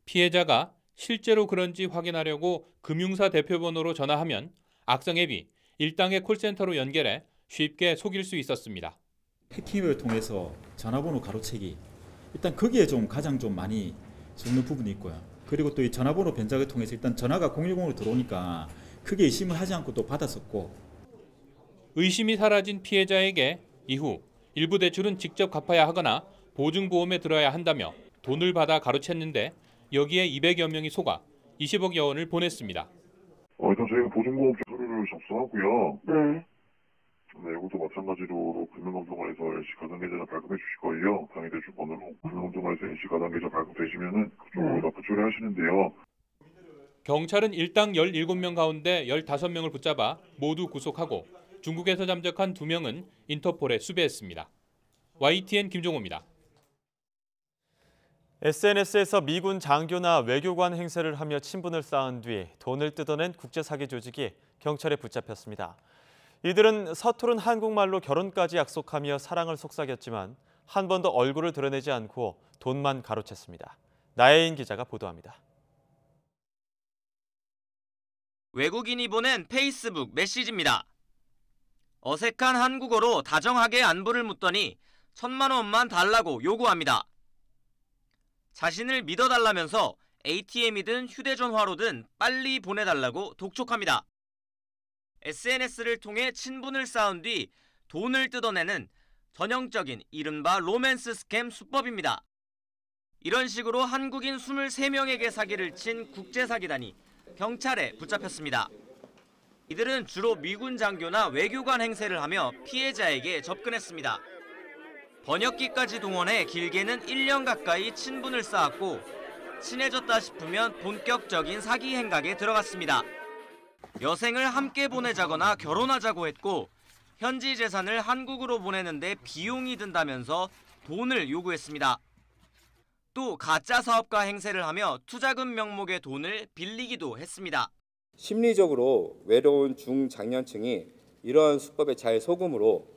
피해자가 실제로 그런지 확인하려고 금융사 대표번호로 전화하면 악성 앱이 일당의 콜센터로 연결해 쉽게 속일 수 있었습니다. 해킹을 통해서 전화번호 가로채기, 일단 거기에 가장 많이 속는 부분이 있고요. 그리고 또 이 전화번호 변작을 통해서 일단 전화가 010으로 들어오니까 크게 의심을 하지 않고 또 받았었고. 의심이 사라진 피해자에게 이후 일부 대출은 직접 갚아야 하거나 보증보험에 들어야 한다며 돈을 받아 가로챘는데 여기에 200여 명이 속아 20억여 원을 보냈습니다. 일단 저희가 보증보험 서류를 접수하고요. 네. 이것도 마찬가지로 금융감독원에서 LC 가상계좌 발급해 주실 거예요. 당해 대출 번호로 금융감독원에서 LC 가상계좌 발급되시면은 그쪽으로 납부 처리하시는데요. 경찰은 일당 17명 가운데 15명을 붙잡아 모두 구속하고 중국에서 잠적한 2명은 인터폴에 수배했습니다. YTN 김종호입니다. SNS에서 미군 장교나 외교관 행세를 하며 친분을 쌓은 뒤 돈을 뜯어낸 국제사기 조직이 경찰에 붙잡혔습니다. 이들은 서투른 한국말로 결혼까지 약속하며 사랑을 속삭였지만 한 번도 얼굴을 드러내지 않고 돈만 가로챘습니다. 나혜인 기자가 보도합니다. 외국인이 보낸 페이스북 메시지입니다. 어색한 한국어로 다정하게 안부를 묻더니 1,000만 원만 달라고 요구합니다. 자신을 믿어달라면서 ATM이든 휴대전화로든 빨리 보내달라고 독촉합니다. SNS를 통해 친분을 쌓은 뒤 돈을 뜯어내는 전형적인 이른바 로맨스 스캠 수법입니다. 이런 식으로 한국인 23명에게 사기를 친 국제사기단이 경찰에 붙잡혔습니다. 이들은 주로 미군 장교나 외교관 행세를 하며 피해자에게 접근했습니다. 번역기까지 동원해 길게는 1년 가까이 친분을 쌓았고 친해졌다 싶으면 본격적인 사기 행각에 들어갔습니다. 여생을 함께 보내자거나 결혼하자고 했고 현지 재산을 한국으로 보내는데 비용이 든다면서 돈을 요구했습니다. 또 가짜 사업가 행세를 하며 투자금 명목의 돈을 빌리기도 했습니다. 심리적으로 외로운 중장년층이 이러한 수법에 잘 속음으로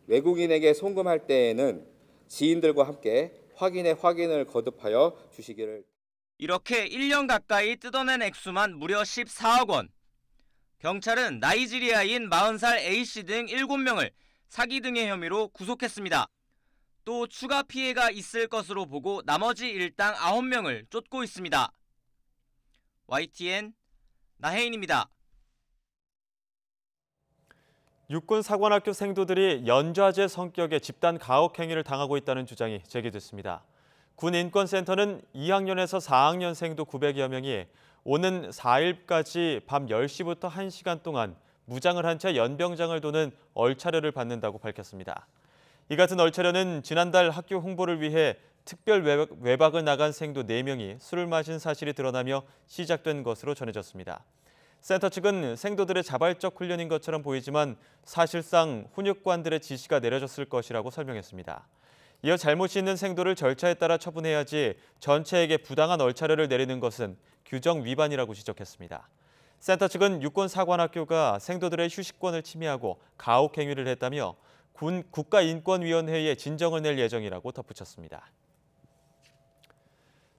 외국인에게 송금할 때에는 지인들과 함께 확인을 거듭하여 주시기를. 이렇게 1년 가까이 뜯어낸 액수만 무려 14억 원. 경찰은 나이지리아인 40살 A씨 등 7명을 사기 등의 혐의로 구속했습니다. 또 추가 피해가 있을 것으로 보고 나머지 일당 9명을 쫓고 있습니다. YTN 나혜인입니다. 육군사관학교 생도들이 연좌제 성격의 집단 가혹 행위를 당하고 있다는 주장이 제기됐습니다. 군인권센터는 2학년에서 4학년 생도 900여 명이 오는 4일까지 밤 10시부터 1시간 동안 무장을 한 채 연병장을 도는 얼차려를 받는다고 밝혔습니다. 이 같은 얼차려는 지난달 학교 홍보를 위해 특별 외박을 나간 생도 4명이 술을 마신 사실이 드러나며 시작된 것으로 전해졌습니다. 센터 측은 생도들의 자발적 훈련인 것처럼 보이지만 사실상 훈육관들의 지시가 내려졌을 것이라고 설명했습니다. 이어 잘못이 있는 생도를 절차에 따라 처분해야지 전체에게 부당한 얼차려를 내리는 것은 규정 위반이라고 지적했습니다. 센터 측은 육군사관학교가 생도들의 휴식권을 침해하고 가혹 행위를 했다며 국가인권위원회에 진정을 낼 예정이라고 덧붙였습니다.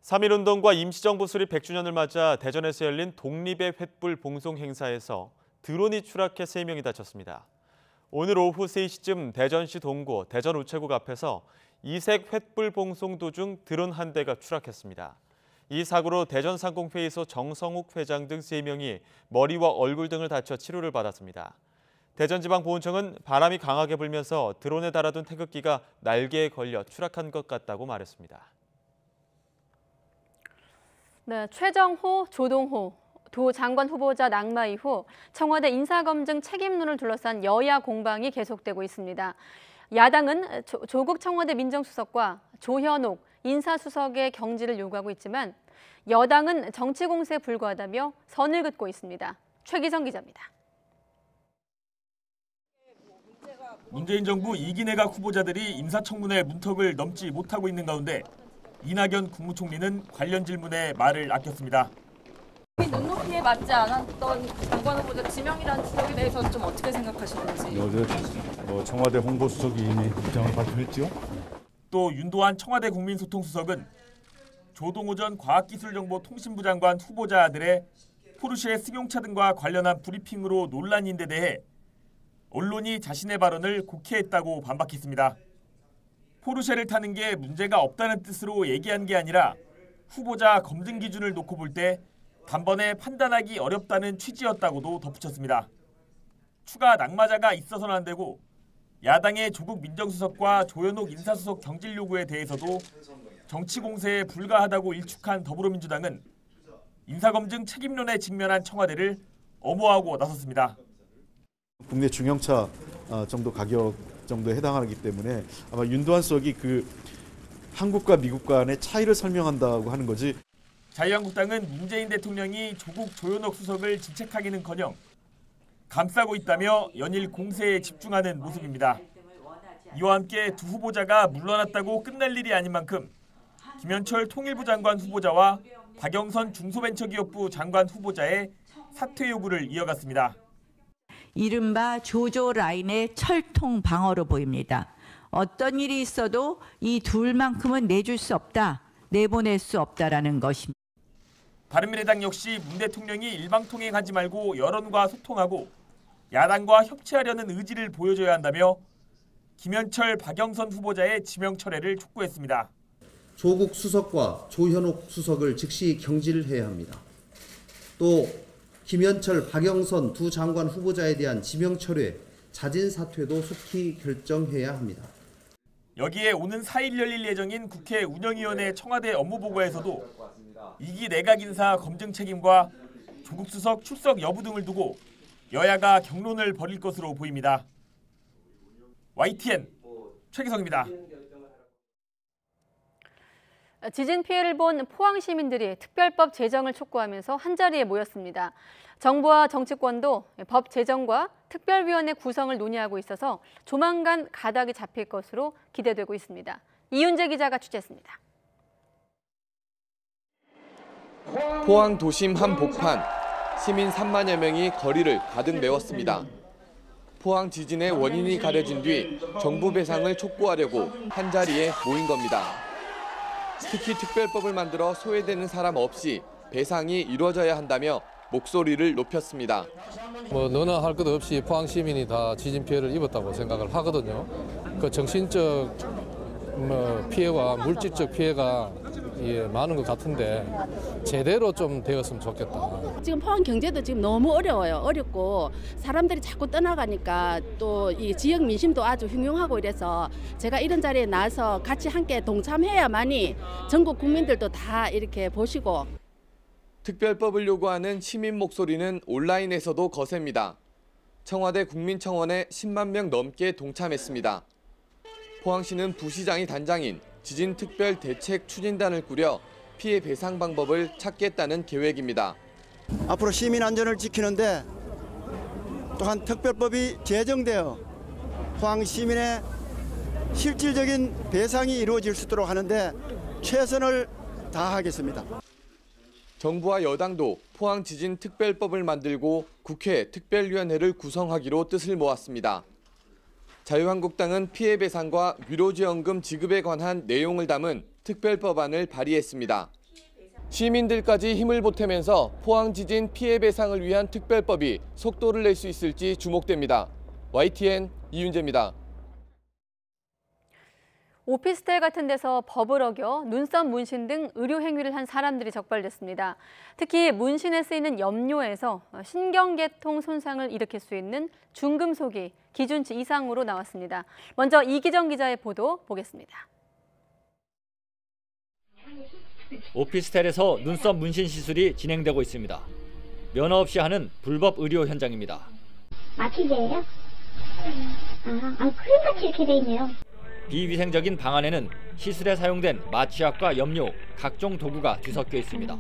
3.1운동과 임시정부 수립 100주년을 맞아 대전에서 열린 독립의 횃불 봉송 행사에서 드론이 추락해 3명이 다쳤습니다. 오늘 오후 3시쯤 대전시 동구 대전우체국 앞에서 이색 횃불 봉송 도중 드론 한 대가 추락했습니다. 이 사고로 대전상공회의소 정성욱 회장 등 3명이 머리와 얼굴 등을 다쳐 치료를 받았습니다. 대전지방보훈청은 바람이 강하게 불면서 드론에 달아둔 태극기가 날개에 걸려 추락한 것 같다고 말했습니다. 네, 최정호, 조동호 두 장관 후보자 낙마 이후 청와대 인사검증 책임론을 둘러싼 여야 공방이 계속되고 있습니다. 야당은 조국 청와대 민정수석과 조현옥 인사수석의 경질을 요구하고 있지만 여당은 정치 공세에 불과하다며 선을 긋고 있습니다. 최기성 기자입니다. 문재인 정부 2기 내각 후보자들이 인사청문회 문턱을 넘지 못하고 있는 가운데 이낙연 국무총리는 관련 질문에 말을 아꼈습니다. 눈높이에 맞지 않았던 장관 후보자 지명이라는 지적에 대해서는 좀 어떻게 생각하시는지. 어제 청와대 홍보수석이 이미 입장을 발표했죠. 또 윤도한 청와대 국민소통수석은 조동호 전 과학기술정보통신부 장관 후보자들의 포르쉐 승용차 등과 관련한 브리핑으로 논란인 데 대해 언론이 자신의 발언을 곡해했다고 반박했습니다. 포르쉐를 타는 게 문제가 없다는 뜻으로 얘기한 게 아니라 후보자 검증 기준을 놓고 볼 때 단번에 판단하기 어렵다는 취지였다고도 덧붙였습니다. 추가 낙마자가 있어서는 안 되고 야당의 조국 민정수석과 조현옥 인사수석 경질 요구에 대해서도 정치 공세에 불과하다고 일축한 더불어민주당은 인사검증 책임론에 직면한 청와대를 엄호하고 나섰습니다. 국내 중형차 정도 가격 정도에 해당하기 때문에 아마 윤도한 수석이 그 한국과 미국 간의 차이를 설명한다고 하는 거지. 자유한국당은 문재인 대통령이 조국 조현옥 수석을 질책하기는커녕 감싸고 있다며 연일 공세에 집중하는 모습입니다. 이와 함께 두 후보자가 물러났다고 끝날 일이 아닌 만큼 김현철 통일부 장관 후보자와 박영선 중소벤처기업부 장관 후보자의 사퇴 요구를 이어갔습니다. 이른바 조조 라인의 철통 방어로 보입니다. 어떤 일이 있어도 이 둘만큼은 내줄 수 없다, 내보낼 수 없다라는 것입니다. 바른미래당 역시 문 대통령이 일방통행하지 말고 여론과 소통하고 야당과 협치하려는 의지를 보여줘야 한다며 김현철, 박영선 후보자의 지명 철회를 촉구했습니다. 조국 수석과 조현옥 수석을 즉시 경질해야 합니다. 또 김현철, 박영선 두 장관 후보자에 대한 지명 철회, 자진 사퇴도 속히 결정해야 합니다. 여기에 오는 4일 열릴 예정인 국회 운영위원회 청와대 업무보고에서도 2기 내각 인사 검증 책임과 조국 수석 출석 여부 등을 두고 여야가 격론을 벌일 것으로 보입니다. YTN 최기성입니다. 지진 피해를 본 포항 시민들이 특별법 제정을 촉구하면서 한자리에 모였습니다. 정부와 정치권도 법 제정과 특별위원회 구성을 논의하고 있어서 조만간 가닥이 잡힐 것으로 기대되고 있습니다. 이윤재 기자가 취재했습니다. 포항 도심 한복판, 시민 3만여 명이 거리를 가득 메웠습니다. 포항 지진의 원인이 가려진 뒤 정부 배상을 촉구하려고 한자리에 모인 겁니다. 특히 특별법을 만들어 소외되는 사람 없이 배상이 이루어져야 한다며 목소리를 높였습니다. 너나 할 것 없이 포항 시민이 다 지진 피해를 입었다고 생각을 하거든요. 그 정신적 피해와 물질적 피해가 많은 것 같은데 제대로 좀 되었으면 좋겠다. 지금 포항 경제도 지금 너무 어려워요. 어렵고 사람들이 자꾸 떠나가니까 또 이 지역 민심도 아주 흉흉하고 이래서 제가 이런 자리에 나와서 같이 함께 동참해야만이 전국 국민들도 다 이렇게 보시고. 특별법을 요구하는 시민 목소리는 온라인에서도 거셉니다. 청와대 국민청원에 10만 명 넘게 동참했습니다. 포항시는 부시장이 단장인 지진특별대책추진단을 꾸려 피해 배상 방법을 찾겠다는 계획입니다. 앞으로 시민 안전을 지키는데 또한 특별법이 제정되어 포항 시민의 실질적인 배상이 이루어질 수 있도록 하는데 최선을 다하겠습니다. 정부와 여당도 포항 지진특별법을 만들고 국회 특별위원회를 구성하기로 뜻을 모았습니다. 자유한국당은 피해 배상과 위로지원금 지급에 관한 내용을 담은 특별법안을 발의했습니다. 시민들까지 힘을 보태면서 포항 지진 피해 배상을 위한 특별법이 속도를 낼 수 있을지 주목됩니다. YTN 이윤재입니다. 오피스텔 같은 데서 법을 어겨 눈썹 문신 등 의료 행위를 한 사람들이 적발됐습니다. 특히 문신에 쓰이는 염료에서 신경계통 손상을 일으킬 수 있는 중금속이 기준치 이상으로 나왔습니다. 먼저 이기정 기자의 보도 보겠습니다. 오피스텔에서 눈썹 문신 시술이 진행되고 있습니다. 면허 없이 하는 불법 의료 현장입니다. 마취제예요? 크림같이 이렇게 돼 있네요. 비위생적인 방 안에는 시술에 사용된 마취약과 염료, 각종 도구가 뒤섞여 있습니다.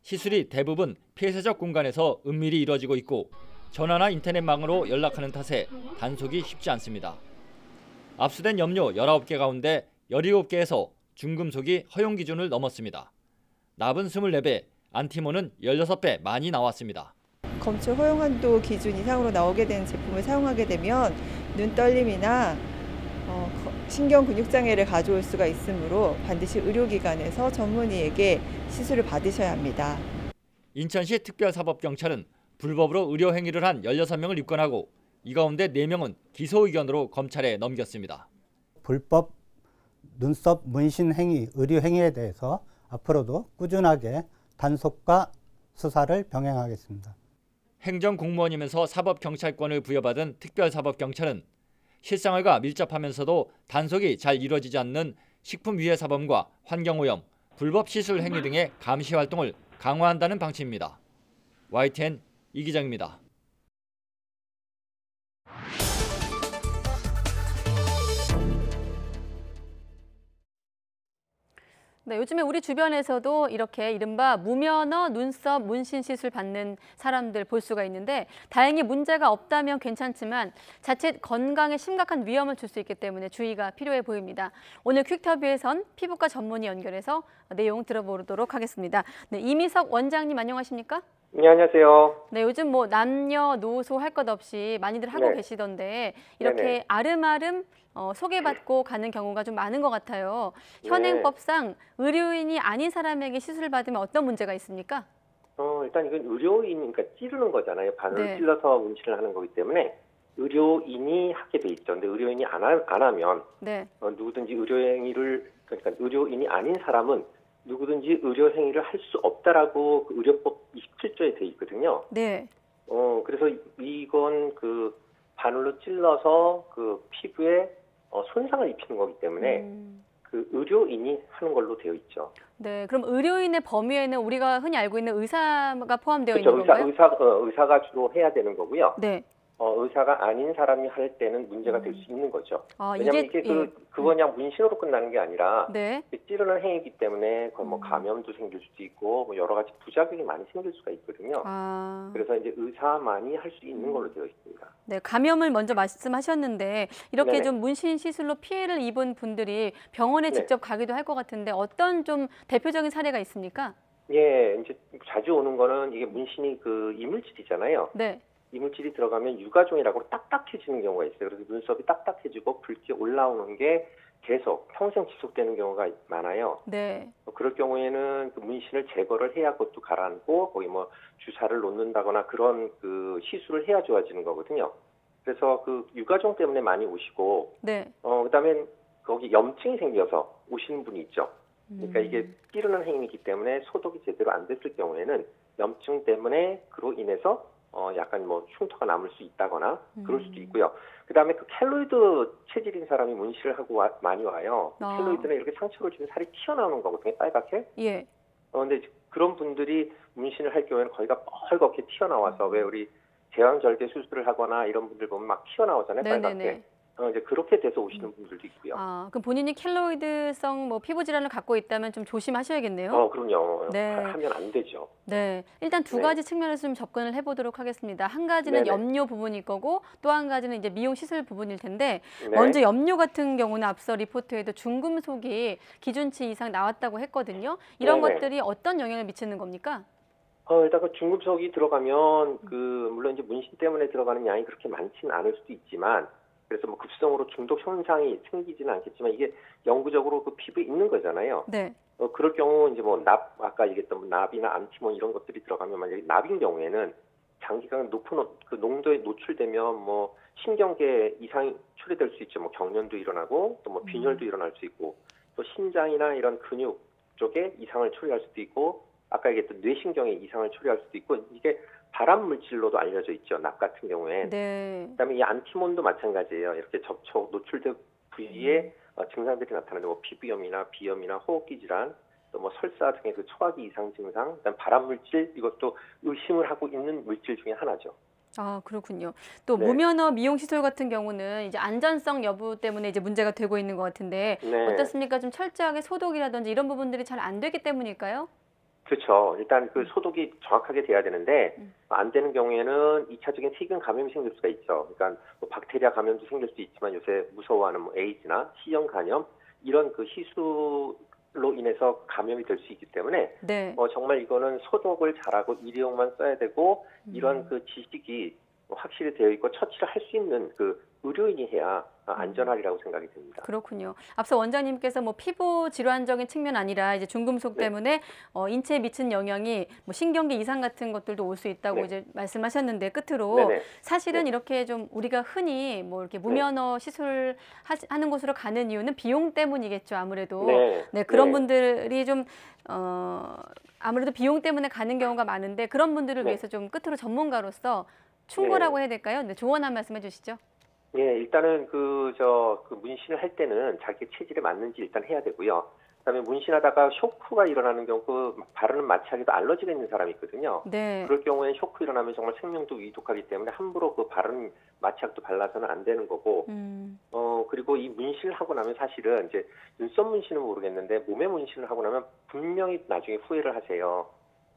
시술이 대부분 폐쇄적 공간에서 은밀히 이뤄지고 있고 전화나 인터넷망으로 연락하는 탓에 단속이 쉽지 않습니다. 압수된 염료 19개 가운데 17개에서 중금속이 허용 기준을 넘었습니다. 납은 24배, 안티몬은 16배 많이 나왔습니다. 검출 허용 한도 기준 이상으로 나오게 된 제품을 사용하게 되면 눈떨림이나 신경 근육 장애를 가져올 수가 있으므로 반드시 의료기관에서 전문의에게 시술을 받으셔야 합니다. 인천시 특별사법경찰은 불법으로 의료 행위를 한 16명을 입건하고 이 가운데 4명은 기소 의견으로 검찰에 넘겼습니다. 불법 눈썹 문신 행위, 의료 행위에 대해서 앞으로도 꾸준하게 단속과 수사를 병행하겠습니다. 행정공무원이면서 사법경찰권을 부여받은 특별사법경찰은 실생활과 밀접하면서도 단속이 잘 이루어지지 않는 식품위해사범과 환경오염, 불법 시술 행위 등의 감시 활동을 강화한다는 방침입니다. YTN 이기정입니다. 네, 요즘에 우리 주변에서도 이렇게 이른바 무면허 눈썹 문신 시술 받는 사람들 볼 수가 있는데 다행히 문제가 없다면 괜찮지만 자칫 건강에 심각한 위험을 줄 수 있기 때문에 주의가 필요해 보입니다. 오늘 퀵터뷰에선 피부과 전문의 연결해서 내용 들어보도록 하겠습니다. 네, 이미석 원장님 안녕하십니까? 네, 안녕하세요. 네, 요즘 뭐 남녀노소 할 것 없이 많이들 하고 네. 계시던데 이렇게 네네. 아름아름 소개받고 가는 경우가 좀 많은 것 같아요. 현행법상 의료인이 아닌 사람에게 시술을 받으면 어떤 문제가 있습니까? 일단 이건 의료인이니까 찌르는 거잖아요. 바늘을 네. 찔러서 문신을 하는 거기 때문에 의료인이 하게 돼 있죠. 근데 의료인이 안 하면 네. 누구든지 그러니까 의료인이 아닌 사람은 누구든지 의료행위를 할 수 없다라고 그 의료법 27조에 돼 있거든요. 네. 그래서 이건 그 바늘로 찔러서 그 피부에 손상을 입히는 거기 때문에 그 의료인이 하는 걸로 되어 있죠. 네, 그럼 의료인의 범위에는 우리가 흔히 알고 있는 의사가 포함되어 그렇죠. 있는 건가요? 의사가 주로 해야 되는 거고요. 네. 의사가 아닌 사람이 할 때는 문제가 될 수 있는 거죠. 왜냐하면 이게 그거 그냥 문신으로 끝나는 게 아니라 네. 찌르는 행위이기 때문에 뭐 감염도 생길 수도 있고 뭐 여러 가지 부작용이 많이 생길 수가 있거든요. 그래서 이제 의사만이 할 수 있는 걸로 되어 있습니다. 네, 감염을 먼저 말씀하셨는데 이렇게 네네. 좀 문신 시술로 피해를 입은 분들이 병원에 네. 직접 가기도 할 것 같은데 어떤 좀 대표적인 사례가 있습니까? 예, 이제 자주 오는 거는 이게 문신이 그 이물질이잖아요. 네. 이물질이 들어가면 유가종이라고 딱딱해지는 경우가 있어요. 그래서 눈썹이 딱딱해지고 붉게 올라오는 게 계속 평생 지속되는 경우가 많아요. 네. 그럴 경우에는 그 문신을 제거를 해야 그것도 가라앉고 거기 뭐 주사를 놓는다거나 그런 그 시술을 해야 좋아지는 거거든요. 그래서 그 유가종 때문에 많이 오시고 네. 그다음에 거기 염증이 생겨서 오시는 분이 있죠. 그러니까 이게 찌르는 행위이기 때문에 소독이 제대로 안 됐을 경우에는 염증 때문에 그로 인해서 약간 뭐 흉터가 남을 수 있다거나 그럴 수도 있고요. 그다음에 그 켈로이드 체질인 사람이 문신을 하고 많이 와요. 켈로이드는 이렇게 상처를 주면 살이 튀어나오는 거거든요. 빨갛게. 예. 근데 그런 분들이 문신을 할 경우에는 거기가 뻘겋게 튀어나와서 왜 우리 제왕절개 수술을 하거나 이런 분들 보면 막 튀어나오잖아요. 빨갛게. 이제 그렇게 돼서 오시는 분들도 있고요. 아, 그럼 본인이 켈로이드성 뭐 피부 질환을 갖고 있다면 좀 조심하셔야겠네요. 그럼요. 네. 하면 안 되죠. 네, 일단 두 네. 가지 측면에서 좀 접근을 해보도록 하겠습니다. 한 가지는 네네. 염료 부분일 거고 또 한 가지는 이제 미용 시술 부분일 텐데 네. 먼저 염료 같은 경우는 앞서 리포트에도 중금속이 기준치 이상 나왔다고 했거든요. 이런 네네. 것들이 어떤 영향을 미치는 겁니까? 일단 그 중금속이 들어가면 물론 이제 문신 때문에 들어가는 양이 그렇게 많지는 않을 수도 있지만 그래서 뭐 급성으로 중독 현상이 생기지는 않겠지만 이게 영구적으로 그 피부에 있는 거잖아요. 네. 그럴 경우 이제 뭐 아까 얘기했던 뭐 납이나 안티몬 이런 것들이 들어가면 만약에 납인 경우에는 장기간 높은 그 농도에 노출되면 뭐 신경계 이상이 초래될 수 있죠. 뭐 경련도 일어나고 또 뭐 빈혈도 일어날 수 있고 또 신장이나 이런 근육 쪽에 이상을 초래할 수도 있고 아까 얘기했던 뇌신경에 이상을 초래할 수도 있고 이게 발암 물질로도 알려져 있죠. 납 같은 경우에. 네. 그다음에 이 안티몬도 마찬가지예요. 이렇게 접촉 노출된 부위에 증상들이 나타나는데 뭐 피부염이나 비염이나 호흡기 질환, 또 뭐 설사 등의 그 소화기 이상 증상, 그다음 발암 물질 이것도 의심을 하고 있는 물질 중에 하나죠. 아, 그렇군요. 또 네. 무면허 미용 시술 같은 경우는 이제 안전성 여부 때문에 이제 문제가 되고 있는 것 같은데 네. 어떻습니까? 좀 철저하게 소독이라든지 이런 부분들이 잘 안 되기 때문일까요? 그렇죠. 일단 그 소독이 정확하게 돼야 되는데 안 되는 경우에는 2차적인 세균 감염이 생길 수가 있죠. 그러니까 뭐 박테리아 감염도 생길 수 있지만 요새 무서워하는 뭐 에이즈나 C형 간염 이런 그 희수로 인해서 감염이 될 수 있기 때문에 네. 정말 이거는 소독을 잘하고 일회용만 써야 되고 이런 그 지식이 확실히 되어 있고 처치를 할 수 있는 그 의료인이 해야 안전하리라고 생각이 듭니다. 그렇군요. 앞서 원장님께서 뭐 피부 질환적인 측면 아니라 이제 중금속 때문에 인체에 미친 영향이 뭐 신경계 이상 같은 것들도 올 수 있다고 네. 이제 말씀하셨는데 끝으로 네네. 사실은 네. 이렇게 좀 우리가 흔히 뭐 이렇게 무면허 시술 하는 곳으로 가는 이유는 비용 때문이겠죠. 아무래도 네. 그런 네. 분들이 좀 아무래도 비용 때문에 가는 경우가 많은데 그런 분들을 네. 위해서 좀 끝으로 전문가로서 충고라고 해야 될까요? 네, 조언 한 말씀 해주시죠. 예, 일단은 그 문신을 할 때는 자기 체질에 맞는지 일단 해야 되고요. 그다음에 문신하다가 쇼크가 일어나는 경우 그 바르는 마취하기도 알러지가 있는 사람이 있거든요. 네. 그럴 경우에 쇼크 일어나면 정말 생명도 위독하기 때문에 함부로 그 바르는 마취약도 발라서는 안 되는 거고. 그리고 이 문신을 하고 나면 사실은 이제 눈썹 문신은 모르겠는데 몸에 문신을 하고 나면 분명히 나중에 후회를 하세요.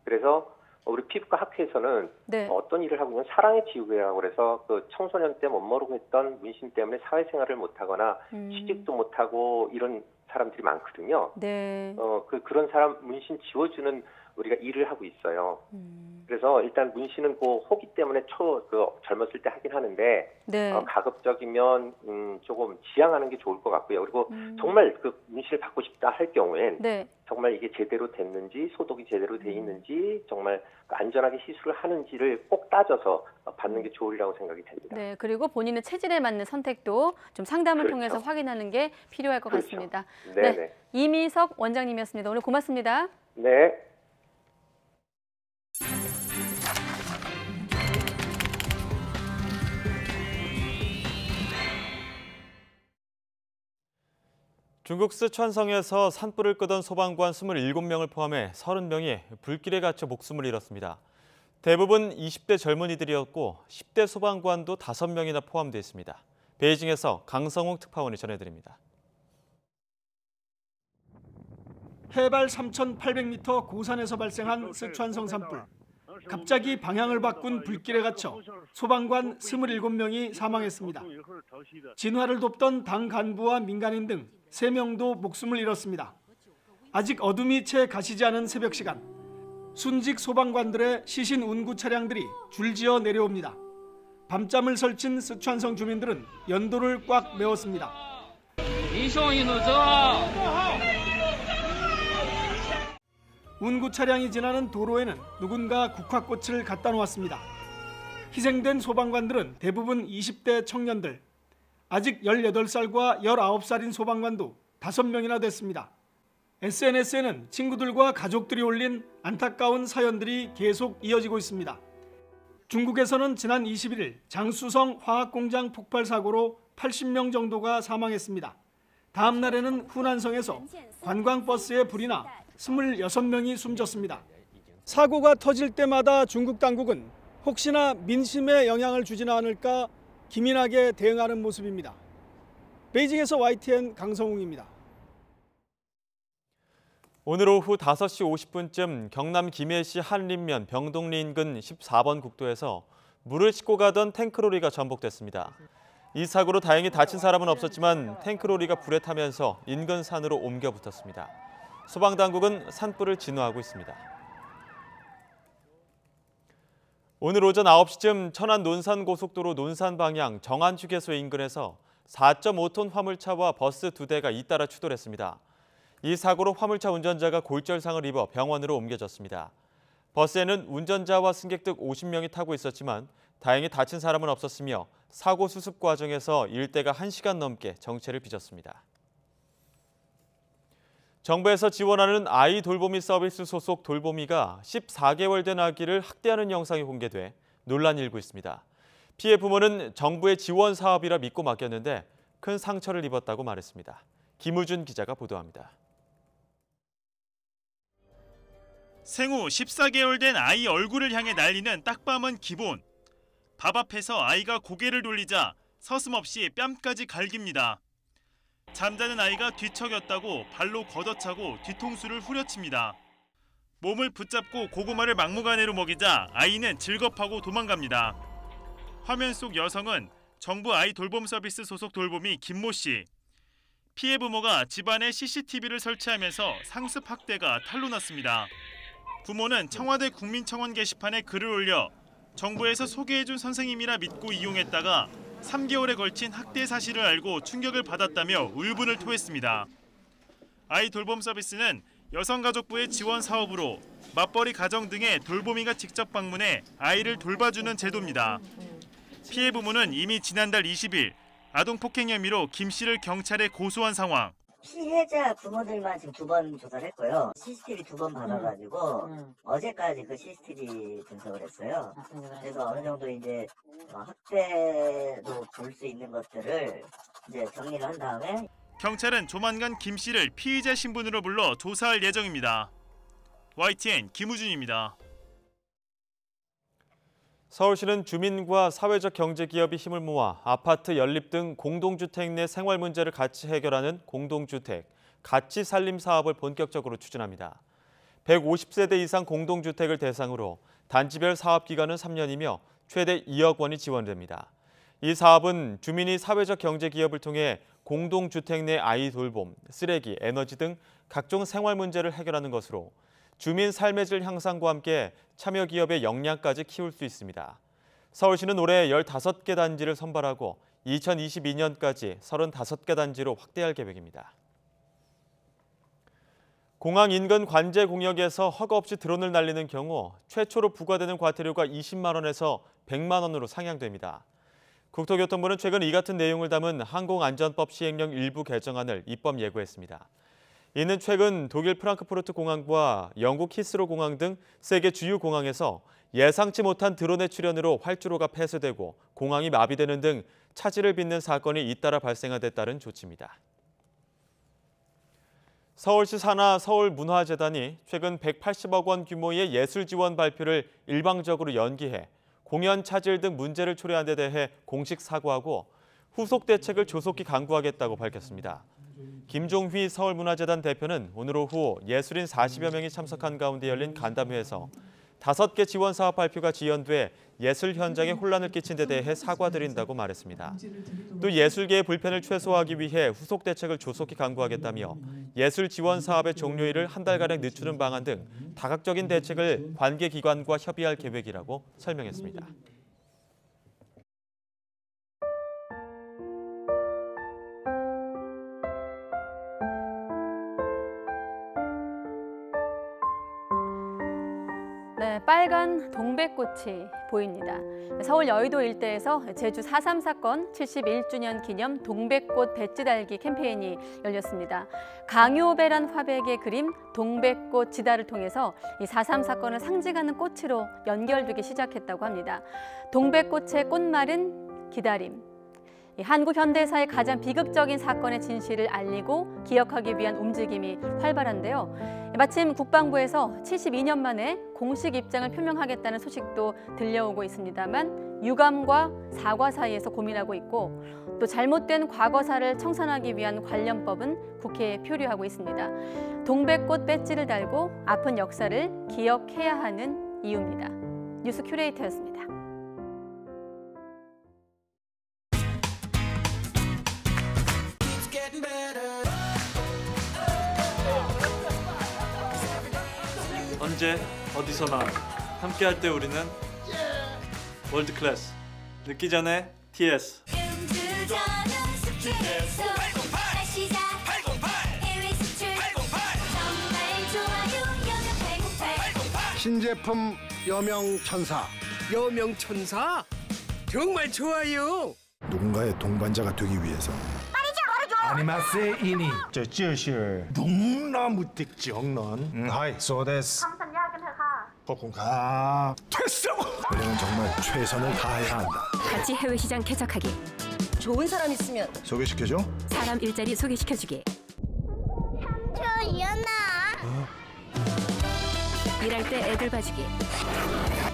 그래서 우리 피부과 학회에서는 네. 어떤 일을 하고 있냐면 사랑의 지우개라고 그래서 그 청소년 때 멋모르고 했던 문신 때문에 사회생활을 못하거나 취직도 못하고 이런 사람들이 많거든요. 네. 그런 사람 문신 지워주는 우리가 일을 하고 있어요. 그래서 일단 문신은 그 호기 때문에 젊었을 때 하긴 하는데 네. 가급적이면 조금 지양하는 게 좋을 것 같고요. 그리고 정말 그 문신을 받고 싶다 할 경우엔 네. 정말 이게 제대로 됐는지 소독이 제대로 돼 있는지 정말 안전하게 시술을 하는지를 꼭 따져서 받는 게 좋으리라고 생각이 됩니다. 네, 그리고 본인의 체질에 맞는 선택도 좀 상담을 그렇죠. 통해서 확인하는 게 필요할 것 그렇죠. 같습니다. 네네. 이미석 원장님이었습니다. 오늘 고맙습니다. 네. 중국 쓰촨성에서 산불을 끄던 소방관 27명을 포함해 30명이 불길에 갇혀 목숨을 잃었습니다. 대부분 20대 젊은이들이었고 10대 소방관도 5명이나 포함되어 있습니다. 베이징에서 강성욱 특파원이 전해드립니다. 해발 3,800m 고산에서 발생한 쓰촨성 산불. 갑자기 방향을 바꾼 불길에 갇혀 소방관 27명이 사망했습니다. 진화를 돕던 당 간부와 민간인 등 3명도 목숨을 잃었습니다. 아직 어둠이 채 가시지 않은 새벽 시간, 순직 소방관들의 시신 운구 차량들이 줄지어 내려옵니다. 밤잠을 설친 쓰촨성 주민들은 연도를 꽉 메웠습니다. 운구 차량이 지나는 도로에는 누군가 국화꽃을 갖다 놓았습니다. 희생된 소방관들은 대부분 20대 청년들. 아직 18살과 19살인 소방관도 5명이나 됐습니다. SNS에는 친구들과 가족들이 올린 안타까운 사연들이 계속 이어지고 있습니다. 중국에서는 지난 21일 장쑤성 화학공장 폭발 사고로 80명 정도가 사망했습니다. 다음 날에는 후난성에서 관광버스에 불이 나 26명이 숨졌습니다. 사고가 터질 때마다 중국 당국은 혹시나 민심에 영향을 주지는 않을까 기민하게 대응하는 모습입니다. 베이징에서 YTN 강성웅입니다. 오늘 오후 5시 50분쯤 경남 김해시 한림면 병동리 인근 14번 국도에서 물을 싣고 가던 탱크로리가 전복됐습니다. 이 사고로 다행히 다친 사람은 없었지만 탱크로리가 불에 타면서 인근 산으로 옮겨 붙었습니다. 소방당국은 산불을 진화하고 있습니다. 오늘 오전 9시쯤 천안 논산고속도로 논산 방향 정안휴게소 인근에서 4.5톤 화물차와 버스 2대가 잇따라 추돌했습니다. 이 사고로 화물차 운전자가 골절상을 입어 병원으로 옮겨졌습니다. 버스에는 운전자와 승객 등 50명이 타고 있었지만 다행히 다친 사람은 없었으며 사고 수습 과정에서 일대가 1시간 넘게 정체를 빚었습니다. 정부에서 지원하는 아이 돌보미 서비스 소속 돌보미가 14개월 된 아기를 학대하는 영상이 공개돼 논란이 일고 있습니다. 피해 부모는 정부의 지원 사업이라 믿고 맡겼는데 큰 상처를 입었다고 말했습니다. 김우준 기자가 보도합니다. 생후 14개월 된 아이 얼굴을 향해 날리는 딱밤은 기본. 밥 앞에서 아이가 고개를 돌리자 서슴없이 뺨까지 갈깁니다. 잠자는 아이가 뒤척였다고 발로 걷어차고 뒤통수를 후려칩니다. 몸을 붙잡고 고구마를 막무가내로 먹이자 아이는 질겁하고 도망갑니다. 화면 속 여성은 정부 아이 돌봄 서비스 소속 돌보미 김모 씨. 피해 부모가 집안에 CCTV를 설치하면서 상습 학대가 탄로났습니다. 부모는 청와대 국민청원 게시판에 글을 올려 정부에서 소개해준 선생님이라 믿고 이용했다가 3개월에 걸친 학대 사실을 알고 충격을 받았다며 울분을 토했습니다. 아이 돌봄 서비스는 여성가족부의 지원 사업으로 맞벌이 가정 등의 돌보미가 직접 방문해 아이를 돌봐주는 제도입니다. 피해 부모는 이미 지난달 20일 아동폭행 혐의로 김 씨를 경찰에 고소한 상황. 피해자 부모들만 지금 2번 조사를 했고요. CCTV 2번 받아가지고 어제까지 그 CCTV 분석을 했어요. 그래서 어느 정도 이제 학대로 볼 수 있는 것들을 이제 정리를 한 다음에 경찰은 조만간 김 씨를 피의자 신분으로 불러 조사할 예정입니다. YTN 김우준입니다. 서울시는 주민과 사회적 경제기업이 힘을 모아 아파트 연립 등 공동주택 내 생활 문제를 같이 해결하는 공동주택, 같이 살림 사업을 본격적으로 추진합니다. 150세대 이상 공동주택을 대상으로 단지별 사업 기간은 3년이며 최대 2억 원이 지원됩니다. 이 사업은 주민이 사회적 경제기업을 통해 공동주택 내 아이 돌봄, 쓰레기, 에너지 등 각종 생활 문제를 해결하는 것으로 주민 삶의 질 향상과 함께 참여 기업의 역량까지 키울 수 있습니다. 서울시는 올해 15개 단지를 선발하고 2022년까지 35개 단지로 확대할 계획입니다. 공항 인근 관제 공역에서 허가 없이 드론을 날리는 경우 최초로 부과되는 과태료가 20만 원에서 100만 원으로 상향됩니다. 국토교통부는 최근 이 같은 내용을 담은 항공안전법 시행령 일부 개정안을 입법 예고했습니다. 이는 최근 독일 프랑크푸르트 공항과 영국 히스로 공항 등 세계 주요 공항에서 예상치 못한 드론의 출현으로 활주로가 폐쇄되고 공항이 마비되는 등 차질을 빚는 사건이 잇따라 발생한 데 따른 조치입니다. 서울시 산하 서울문화재단이 최근 180억 원 규모의 예술 지원 발표를 일방적으로 연기해 공연 차질 등 문제를 초래한 데 대해 공식 사과하고 후속 대책을 조속히 강구하겠다고 밝혔습니다. 김종휘 서울문화재단 대표는 오늘 오후 예술인 40여 명이 참석한 가운데 열린 간담회에서 5개 지원 사업 발표가 지연돼 예술 현장에 혼란을 끼친 데 대해 사과드린다고 말했습니다. 또 예술계의 불편을 최소화하기 위해 후속 대책을 조속히 강구하겠다며 예술 지원 사업의 종료일을 한 달가량 늦추는 방안 등 다각적인 대책을 관계기관과 협의할 계획이라고 설명했습니다. 빨간 동백꽃이 보입니다. 서울 여의도 일대에서 제주 4.3 사건 71주년 기념 동백꽃 배지 달기 캠페인이 열렸습니다. 강요배란 화백의 그림 동백꽃 지다를 통해서 이 4.3 사건을 상징하는 꽃으로 연결되기 시작했다고 합니다. 동백꽃의 꽃말은 기다림. 한국 현대사의 가장 비극적인 사건의 진실을 알리고 기억하기 위한 움직임이 활발한데요. 마침 국방부에서 72년 만에 공식 입장을 표명하겠다는 소식도 들려오고 있습니다만 유감과 사과 사이에서 고민하고 있고 또 잘못된 과거사를 청산하기 위한 관련법은 국회에 표류하고 있습니다. 동백꽃 배지를 달고 아픈 역사를 기억해야 하는 이유입니다. 뉴스 큐레이터였습니다. 언제 어디서나 함께할 때 우리는 월드 클래스. 늦기 전에 TS. 신제품 여명천사. 여명천사? 정말 좋아요. 누군가의 동반자가 되기 위해서. 아니마세 이니. 这是너무나 무敵정론. 하이, 소데스. 코콘카. 됐어. 우리는 정말 최선을 다해야 한다. 같이 해외 시장 개척하기. 좋은 사람 있으면 소개시켜줘. 사람 일자리 소개시켜주기. 저 이현아. 일할 때 애들 봐주기.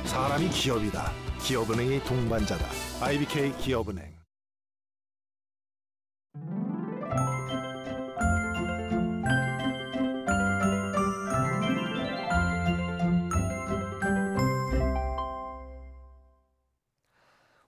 사람이 기업이다. 기업은행이 동반자다. IBK 기업은행.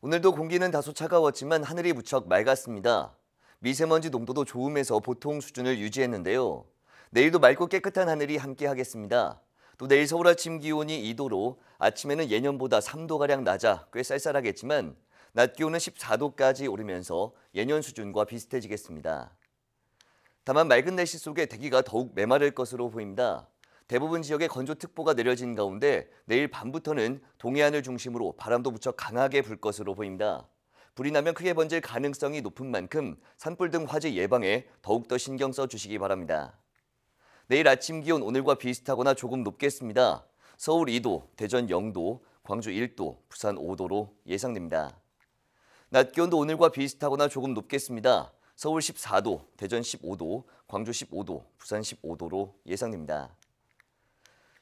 오늘도 공기는 다소 차가웠지만 하늘이 무척 맑았습니다. 미세먼지 농도도 좋음에서 보통 수준을 유지했는데요. 내일도 맑고 깨끗한 하늘이 함께하겠습니다. 또 내일 서울 아침 기온이 2도로 아침에는 예년보다 3도가량 낮아 꽤 쌀쌀하겠지만 낮 기온은 14도까지 오르면서 예년 수준과 비슷해지겠습니다. 다만 맑은 날씨 속에 대기가 더욱 메마를 것으로 보입니다. 대부분 지역에 건조특보가 내려진 가운데 내일 밤부터는 동해안을 중심으로 바람도 무척 강하게 불 것으로 보입니다. 불이 나면 크게 번질 가능성이 높은 만큼 산불 등 화재 예방에 더욱더 신경 써주시기 바랍니다. 내일 아침 기온 오늘과 비슷하거나 조금 높겠습니다. 서울 2도, 대전 0도, 광주 1도, 부산 5도로 예상됩니다. 낮 기온도 오늘과 비슷하거나 조금 높겠습니다. 서울 14도, 대전 15도, 광주 15도, 부산 15도로 예상됩니다.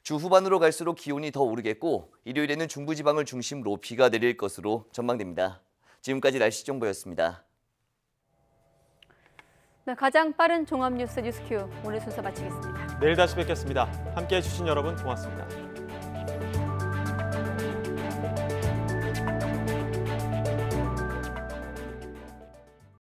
주 후반으로 갈수록 기온이 더 오르겠고 일요일에는 중부지방을 중심으로 비가 내릴 것으로 전망됩니다. 지금까지 날씨 정보였습니다. 네, 가장 빠른 종합 뉴스 뉴스큐 오늘 순서 마치겠습니다. 내일 다시 뵙겠습니다. 함께해 주신 여러분 고맙습니다.